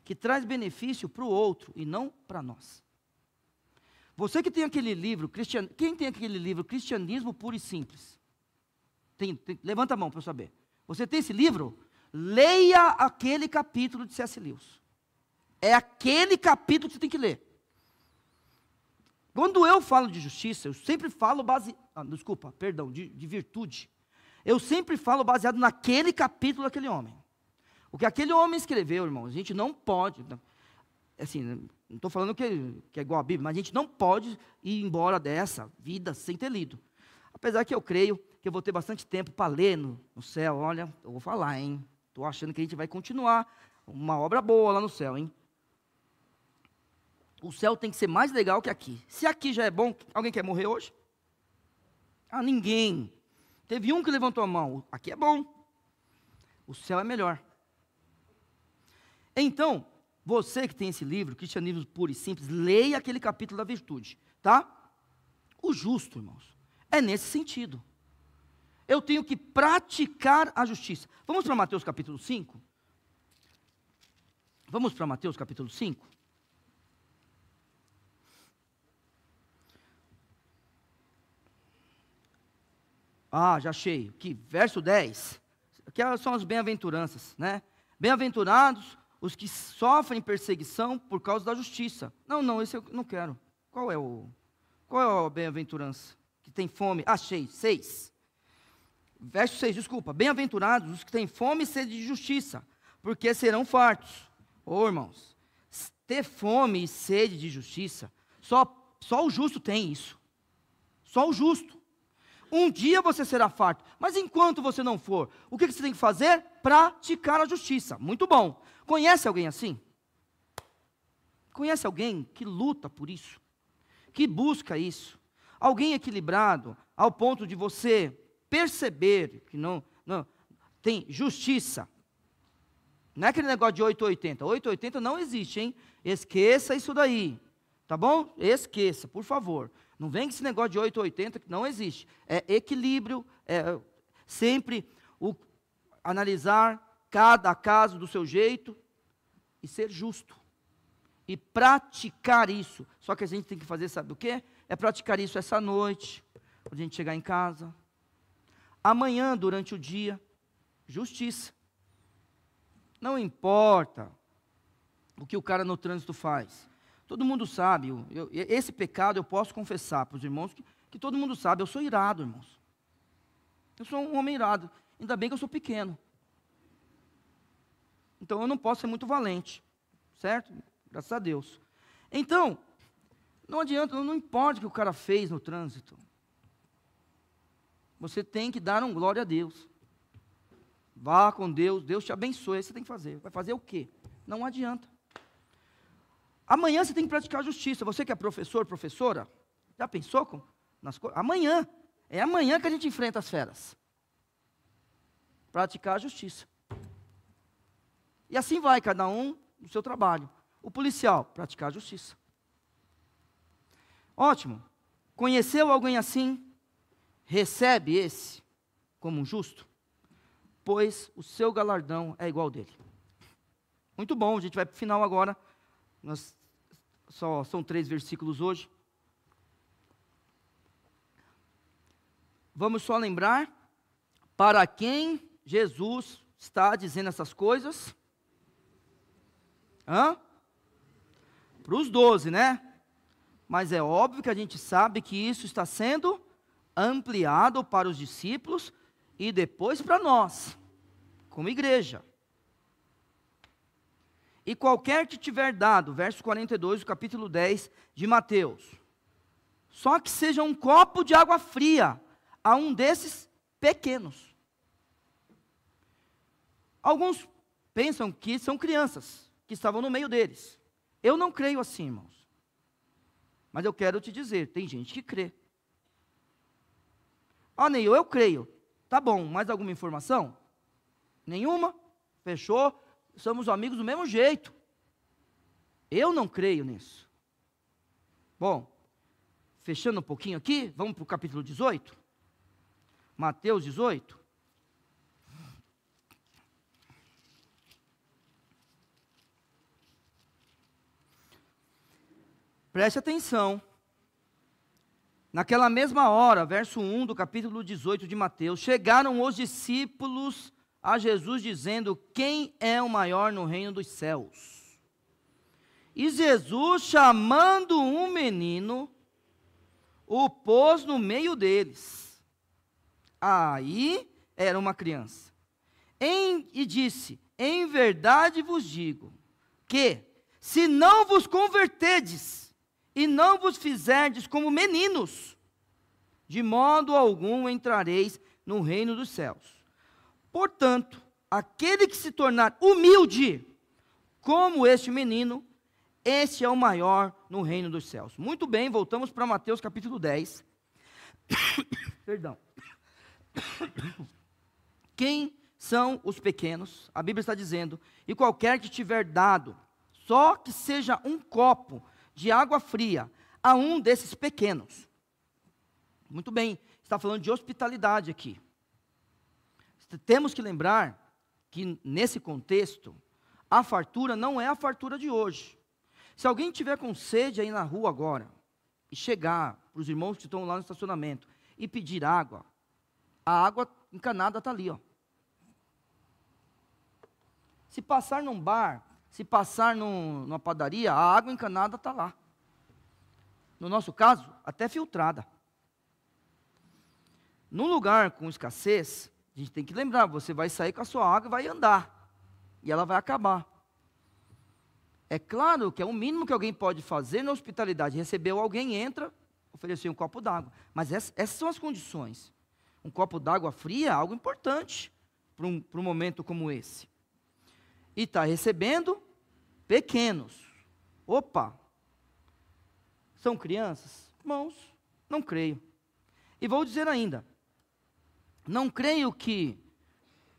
que traz benefício para o outro e não para nós. Você que tem aquele livro, quem tem aquele livro, Cristianismo Puro e Simples? Levanta a mão para eu saber. Você tem esse livro? Leia aquele capítulo de C.S. Lewis. É aquele capítulo que você tem que ler. Quando eu falo de justiça, eu sempre falo de virtude. Eu sempre falo baseado naquele capítulo daquele homem. O que aquele homem escreveu, irmãos, a gente não pode, assim, Não estou falando que é igual a Bíblia, mas a gente não pode ir embora dessa vida sem ter lido. Apesar que eu creio que eu vou ter bastante tempo para ler no céu. Olha, eu vou falar, hein? Estou achando que a gente vai continuar uma obra boa lá no céu, hein? O céu tem que ser mais legal que aqui. Se aqui já é bom, alguém quer morrer hoje? Ah, ninguém. Teve um que levantou a mão. Aqui é bom. O céu é melhor. Então, você que tem esse livro, Cristianismo Puro e Simples, leia aquele capítulo da virtude, tá? O justo, irmãos, é nesse sentido. Eu tenho que praticar a justiça. Vamos para Mateus capítulo 5? Vamos para Mateus capítulo 5? Ah, já achei. Aqui, verso 10. Aqui são as bem-aventuranças, né? Bem-aventurados os que sofrem perseguição por causa da justiça. Não, esse eu não quero. Qual é a bem-aventurança? Que tem fome. Achei, 6. Verso 6, desculpa. Bem-aventurados os que têm fome e sede de justiça, porque serão fartos. Ô, irmãos, ter fome e sede de justiça, só o justo tem isso. Só o justo. Um dia você será farto, mas enquanto você não for, o que você tem que fazer? Praticar a justiça. Muito bom. Conhece alguém assim? Conhece alguém que luta por isso? Que busca isso? Alguém equilibrado, ao ponto de você perceber que não tem justiça. Não é aquele negócio de 880. 880 não existe, hein? Esqueça isso daí. Tá bom? Esqueça, por favor. Não vem com esse negócio de 880 que não existe. É equilíbrio, é sempre analisar cada caso do seu jeito e ser justo. E praticar isso. Só que a gente tem que fazer, sabe o quê? É praticar isso essa noite, quando a gente chegar em casa. Amanhã, durante o dia, justiça. Não importa o que o cara no trânsito faz. Todo mundo sabe, esse pecado eu posso confessar para os irmãos, que todo mundo sabe, eu sou irado, irmãos. Eu sou um homem irado, ainda bem que eu sou pequeno. Então eu não posso ser muito valente, certo? Graças a Deus. Então, não adianta, não importa o que o cara fez no trânsito. Você tem que dar glória a Deus. Vá com Deus, Deus te abençoe, aí você tem que fazer. Vai fazer o quê? Não adianta. Amanhã você tem que praticar a justiça. Você que é professor, professora, já pensou nas coisas? Amanhã. É amanhã que a gente enfrenta as feras. Praticar a justiça. E assim vai, cada um no seu trabalho. O policial, praticar a justiça. Ótimo. Conheceu alguém assim? Recebe esse como um justo? Pois o seu galardão é igual ao dele. Muito bom, a gente vai para o final agora. São 3 versículos hoje. Vamos só lembrar para quem Jesus está dizendo essas coisas. Para os 12, né? Mas é óbvio que a gente sabe que isso está sendo ampliado para os discípulos e depois para nós, como igreja. E qualquer que tiver dado, verso 42 do capítulo 10 de Mateus, só que seja um copo de água fria a um desses pequenos. Alguns pensam que são crianças, que estavam no meio deles. Eu não creio assim, irmãos. Mas eu quero te dizer, tem gente que crê. Ah, Neil, eu creio. Tá bom, mais alguma informação? Nenhuma? Fechou? Somos amigos do mesmo jeito. Eu não creio nisso. Bom, fechando um pouquinho aqui, vamos para o capítulo 18. Mateus 18. Preste atenção. Naquela mesma hora, verso 1 do capítulo 18 de Mateus, chegaram os discípulos a Jesus dizendo: quem é o maior no reino dos céus? E Jesus, chamando um menino, o pôs no meio deles. Aí era uma criança. E disse: em verdade vos digo, que se não vos converterdes e não vos fizerdes como meninos, de modo algum entrareis no reino dos céus. Portanto, aquele que se tornar humilde, como este menino, este é o maior no reino dos céus. Muito bem, voltamos para Mateus capítulo 10. Perdão. Quem são os pequenos? A Bíblia está dizendo: e qualquer que tiver dado, só que seja um copo de água fria, a um desses pequenos. Muito bem, está falando de hospitalidade aqui. Temos que lembrar que nesse contexto, a fartura não é a fartura de hoje. Se alguém tiver com sede aí na rua agora, e chegar para os irmãos que estão lá no estacionamento, e pedir água, a água encanada está ali, ó. Se passar num bar, se passar numa padaria, a água encanada está lá. No nosso caso, até filtrada. Num lugar com escassez, a gente tem que lembrar, você vai sair com a sua água e vai andar. E ela vai acabar. É claro que é o mínimo que alguém pode fazer na hospitalidade. Recebeu alguém, entra, ofereceu um copo d'água. Mas essas são as condições. Um copo d'água fria é algo importante para um momento como esse. E está recebendo pequenos. Opa! São crianças? Irmãos, não creio. E vou dizer ainda, não creio que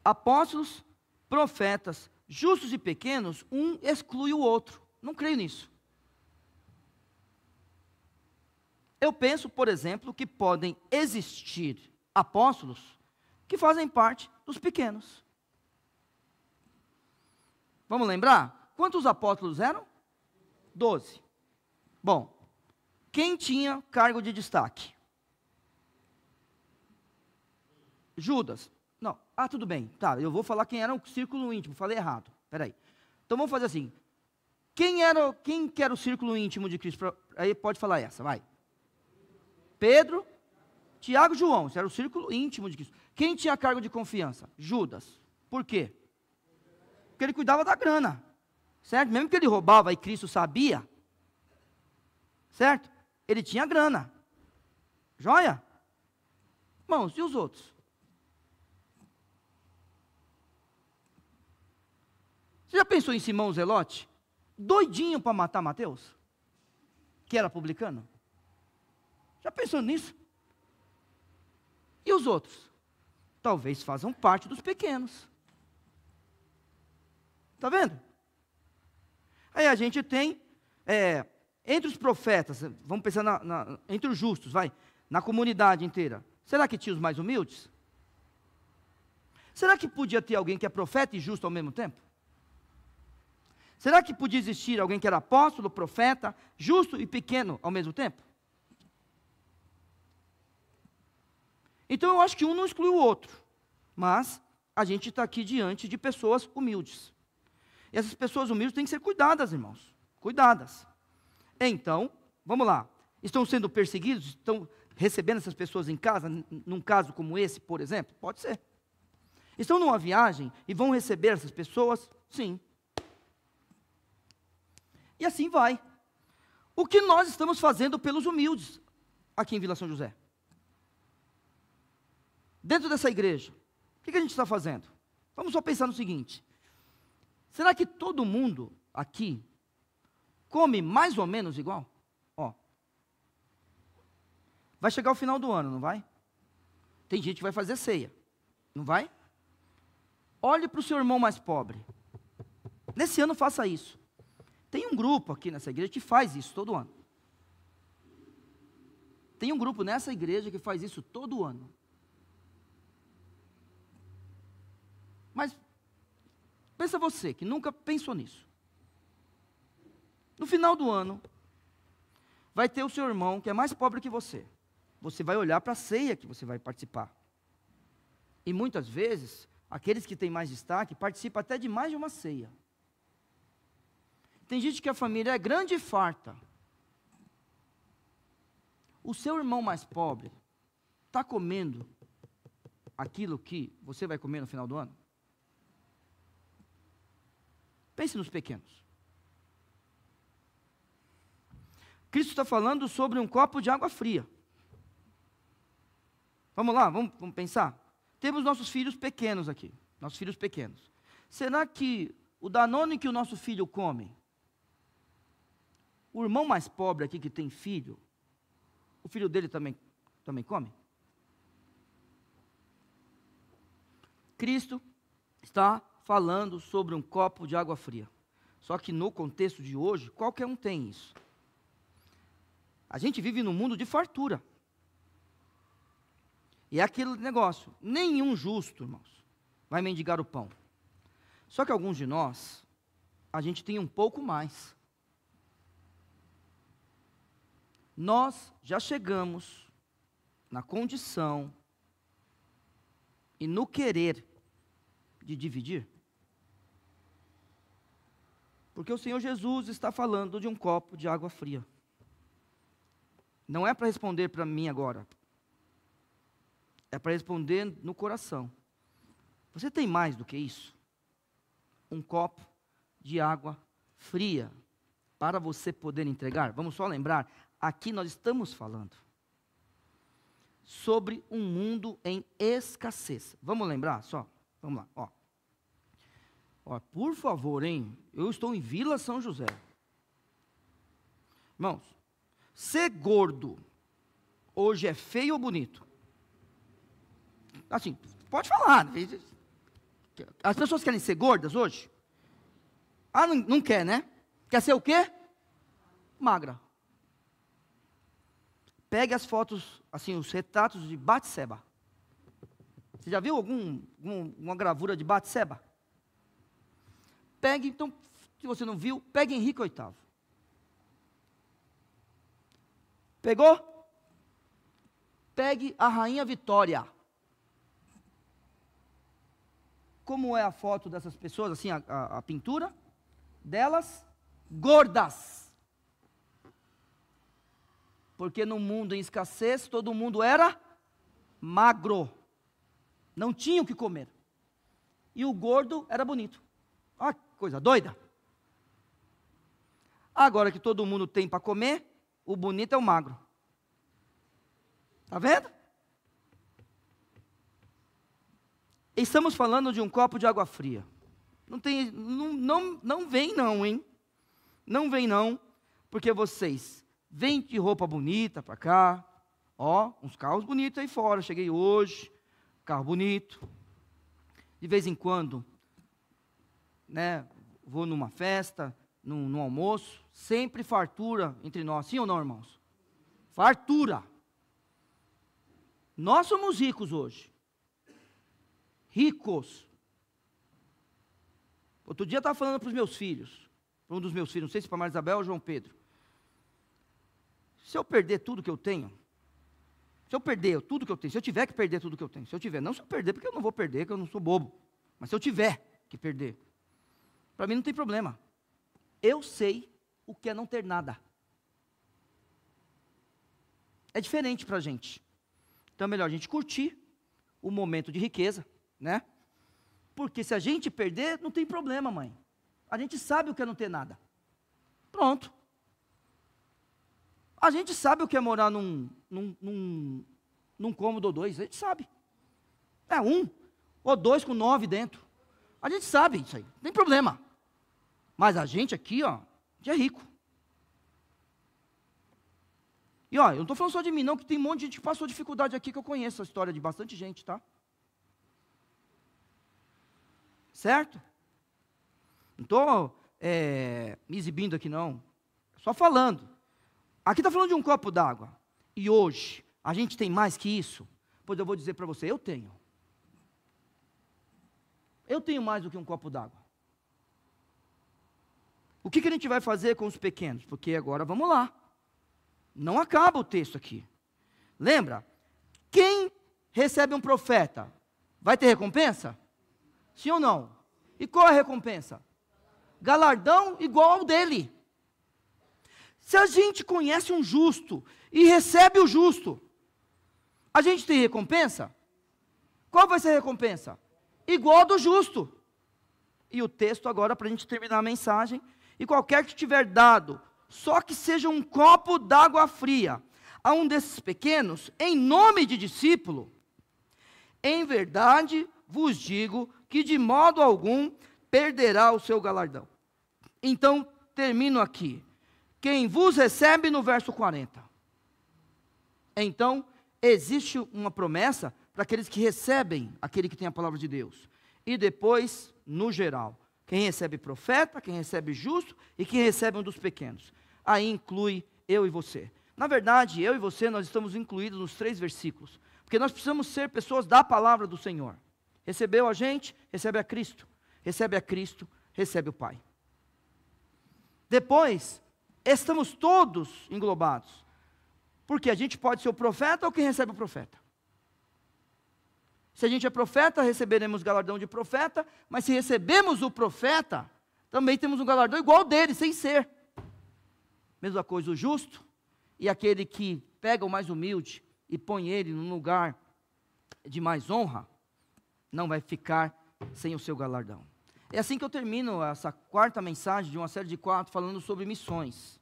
apóstolos, profetas, justos e pequenos, um exclui o outro. Não creio nisso. Eu penso, por exemplo, que podem existir apóstolos que fazem parte dos pequenos. Vamos lembrar? Quantos apóstolos eram? 12. Bom, quem tinha cargo de destaque? Judas. Não, tudo bem, tá, eu vou falar quem era o círculo íntimo, falei errado, peraí. Então vamos fazer assim, quem que era o círculo íntimo de Cristo? Aí pode falar essa, vai. Pedro, Tiago e João, isso era o círculo íntimo de Cristo. Quem tinha cargo de confiança? Judas. Por quê? Porque ele cuidava da grana, certo? Mesmo que ele roubava e Cristo sabia, certo? Ele tinha grana, joia? Irmãos, e os outros? Você já pensou em Simão Zelote? Doidinho para matar Mateus? Que era publicano? Já pensou nisso? E os outros? Talvez façam parte dos pequenos. Está vendo? Aí a gente tem, entre os profetas, vamos pensar entre os justos, na comunidade inteira. Será que tinha os mais humildes? Será que podia ter alguém que é profeta e justo ao mesmo tempo? Será que podia existir alguém que era apóstolo, profeta, justo e pequeno ao mesmo tempo? Então eu acho que um não exclui o outro, mas a gente está aqui diante de pessoas humildes. E essas pessoas humildes têm que ser cuidadas, irmãos, cuidadas. Então, vamos lá, estão sendo perseguidos, estão recebendo essas pessoas em casa, num caso como esse, por exemplo? Pode ser. Estão numa viagem e vão receber essas pessoas? Sim. E assim vai. O que nós estamos fazendo pelos humildes aqui em Vila São José? Dentro dessa igreja, o que a gente está fazendo? Vamos só pensar no seguinte: será que todo mundo aqui come mais ou menos igual? Ó, vai chegar o final do ano, não vai? Tem gente que vai fazer ceia, não vai? Olhe para o seu irmão mais pobre. Nesse ano faça isso. Tem um grupo aqui nessa igreja que faz isso todo ano. Tem um grupo nessa igreja que faz isso todo ano. Mas, pensa você, que nunca pensou nisso. No final do ano, vai ter o seu irmão que é mais pobre que você. Você vai olhar para a ceia que você vai participar. E muitas vezes, aqueles que têm mais destaque participam até de mais de uma ceia. Tem gente que a família é grande e farta. O seu irmão mais pobre está comendo aquilo que você vai comer no final do ano? Pense nos pequenos. Cristo está falando sobre um copo de água fria. Vamos lá, vamos pensar? Temos nossos filhos pequenos aqui, nossos filhos pequenos. Será que o Danone que o nosso filho come, o irmão mais pobre aqui que tem filho, o filho dele também come? Cristo está falando sobre um copo de água fria. Só que no contexto de hoje, qualquer um tem isso. A gente vive num mundo de fartura. E é aquele negócio, nenhum justo, irmãos, vai mendigar o pão. Só que alguns de nós, a gente tem um pouco mais. Nós já chegamos na condição e no querer de dividir. Porque o Senhor Jesus está falando de um copo de água fria. Não é para responder para mim agora. É para responder no coração. Você tem mais do que isso? Um copo de água fria para você poder entregar? Vamos só lembrar, aqui nós estamos falando sobre um mundo em escassez. Vamos lembrar só? Vamos lá, ó, por favor, hein? Eu estou em Vila São José. Irmãos, ser gordo hoje é feio ou bonito? Assim, pode falar. As pessoas querem ser gordas hoje? Ah, não quer, né? Quer ser o quê? Magra. Pegue as fotos, assim, os retratos de Batseba. Você já viu alguma gravura de Batseba? Pegue, então, se você não viu, pegue Henrique VIII. Pegou? Pegue a Rainha Vitória. Como é a foto dessas pessoas, assim, a pintura delas? Gordas. Porque no mundo em escassez, todo mundo era magro. Não tinha o que comer. E o gordo era bonito. Olha que coisa doida. Agora que todo mundo tem para comer, o bonito é o magro. Está vendo? Estamos falando de um copo de água fria. Não vem não, hein? Não vem não, porque vocês vêm de roupa bonita para cá. Ó, uns carros bonitos aí fora. Cheguei hoje, carro bonito. De vez em quando, né, vou numa festa, num almoço, sempre fartura entre nós. Sim ou não, irmãos? Fartura. Nós somos ricos hoje. Ricos. Outro dia eu estava falando para os meus filhos, para um dos meus filhos, não sei se para Maria Isabel ou João Pedro. Se eu perder tudo que eu tenho, se eu perder tudo que eu tenho, se eu tiver que perder tudo que eu tenho, se eu tiver, não se eu perder, porque eu não vou perder, porque eu não sou bobo, mas se eu tiver que perder, para mim não tem problema. Eu sei o que é não ter nada. É diferente para a gente. Então é melhor a gente curtir o momento de riqueza, né? Porque se a gente perder, não tem problema, mãe. A gente sabe o que é não ter nada. Pronto. A gente sabe o que é morar num cômodo ou dois. A gente sabe. É um ou dois com 9 dentro. A gente sabe isso aí. Não tem problema. Mas a gente aqui, ó, já é rico. E ó, eu não estou falando só de mim não, que tem um monte de gente que passou dificuldade aqui, que eu conheço a história de bastante gente, tá? Certo? Não estou me exibindo aqui não, só falando. Aqui está falando de um copo d'água. E hoje, a gente tem mais que isso? Pois eu vou dizer para você, eu tenho. Eu tenho mais do que um copo d'água. O que a gente vai fazer com os pequenos? Porque agora vamos lá. Não acaba o texto aqui. Lembra? Quem recebe um profeta, vai ter recompensa? Sim ou não? E qual é a recompensa? Galardão igual ao dele. Se a gente conhece um justo e recebe o justo, a gente tem recompensa? Qual vai ser a recompensa? Igual a do justo. E o texto agora, para a gente terminar a mensagem, e qualquer que tiver dado só que seja um copo d'água fria a um desses pequenos, em nome de discípulo, em verdade vos digo que de modo algum perderá o seu galardão. Então, termino aqui. Quem vos recebe, no verso 40. Então, existe uma promessa para aqueles que recebem, aquele que tem a palavra de Deus. E depois, no geral, quem recebe profeta, quem recebe justo e quem recebe um dos pequenos. Aí inclui eu e você. Na verdade, eu e você, nós estamos incluídos nos 3 versículos. Porque nós precisamos ser pessoas da palavra do Senhor. Recebeu a gente, recebe a Cristo. Recebe a Cristo, recebe o Pai. Depois, estamos todos englobados. Porque a gente pode ser o profeta ou quem recebe o profeta. Se a gente é profeta, receberemos galardão de profeta, mas se recebemos o profeta, também temos um galardão igual dele, sem ser. Mesma coisa o justo, e aquele que pega o mais humilde e põe ele num lugar de mais honra, não vai ficar sem o seu galardão. É assim que eu termino essa 4ª mensagem de uma série de 4, falando sobre missões.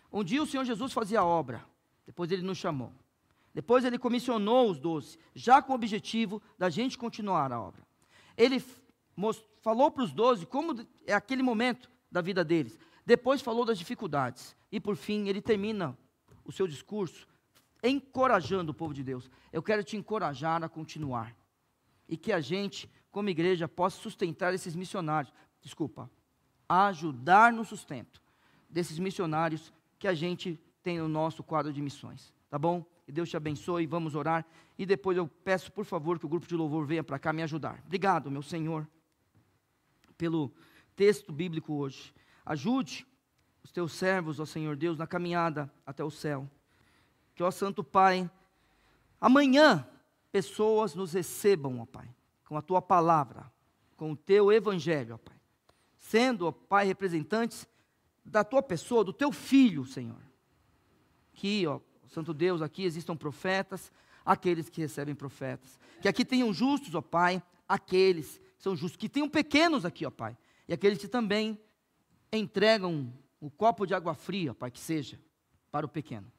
Um dia o Senhor Jesus fazia a obra, depois ele nos chamou. Depois ele comissionou os 12, já com o objetivo da gente continuar a obra. Ele falou para os 12 como é aquele momento da vida deles. Depois falou das dificuldades. E por fim, ele termina o seu discurso encorajando o povo de Deus. Eu quero te encorajar a continuar. E que a gente, como igreja, possa sustentar esses missionários. Ajudar no sustento desses missionários que a gente tem no nosso quadro de missões. Tá bom? Que Deus te abençoe, vamos orar. E depois eu peço, por favor, que o grupo de louvor venha para cá me ajudar. Obrigado, meu Senhor, pelo texto bíblico hoje. Ajude os teus servos, ó Senhor Deus, na caminhada até o céu. Que, ó Santo Pai, amanhã pessoas nos recebam, ó Pai, com a tua palavra, com o teu evangelho, ó Pai. Sendo, ó Pai, representantes da tua pessoa, do teu filho, Senhor. Que, ó Santo Deus, aqui existam profetas, aqueles que recebem profetas. Que aqui tenham justos, ó Pai, aqueles que são justos. Que tenham pequenos aqui, ó Pai. E aqueles que também entregam o copo de água fria, ó Pai, que seja para o pequeno.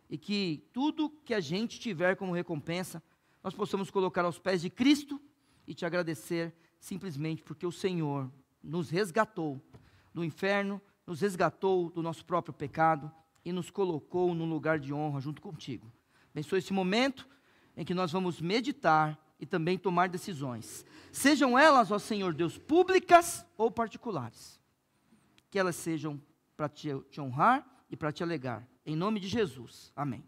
E que tudo que a gente tiver como recompensa, nós possamos colocar aos pés de Cristo e te agradecer simplesmente porque o Senhor nos resgatou do inferno, nos resgatou do nosso próprio pecado e nos colocou num lugar de honra junto contigo. Abençoe esse momento em que nós vamos meditar e também tomar decisões. Sejam elas, ó Senhor Deus, públicas ou particulares. Que elas sejam para te honrar e para te alegar. Em nome de Jesus. Amém.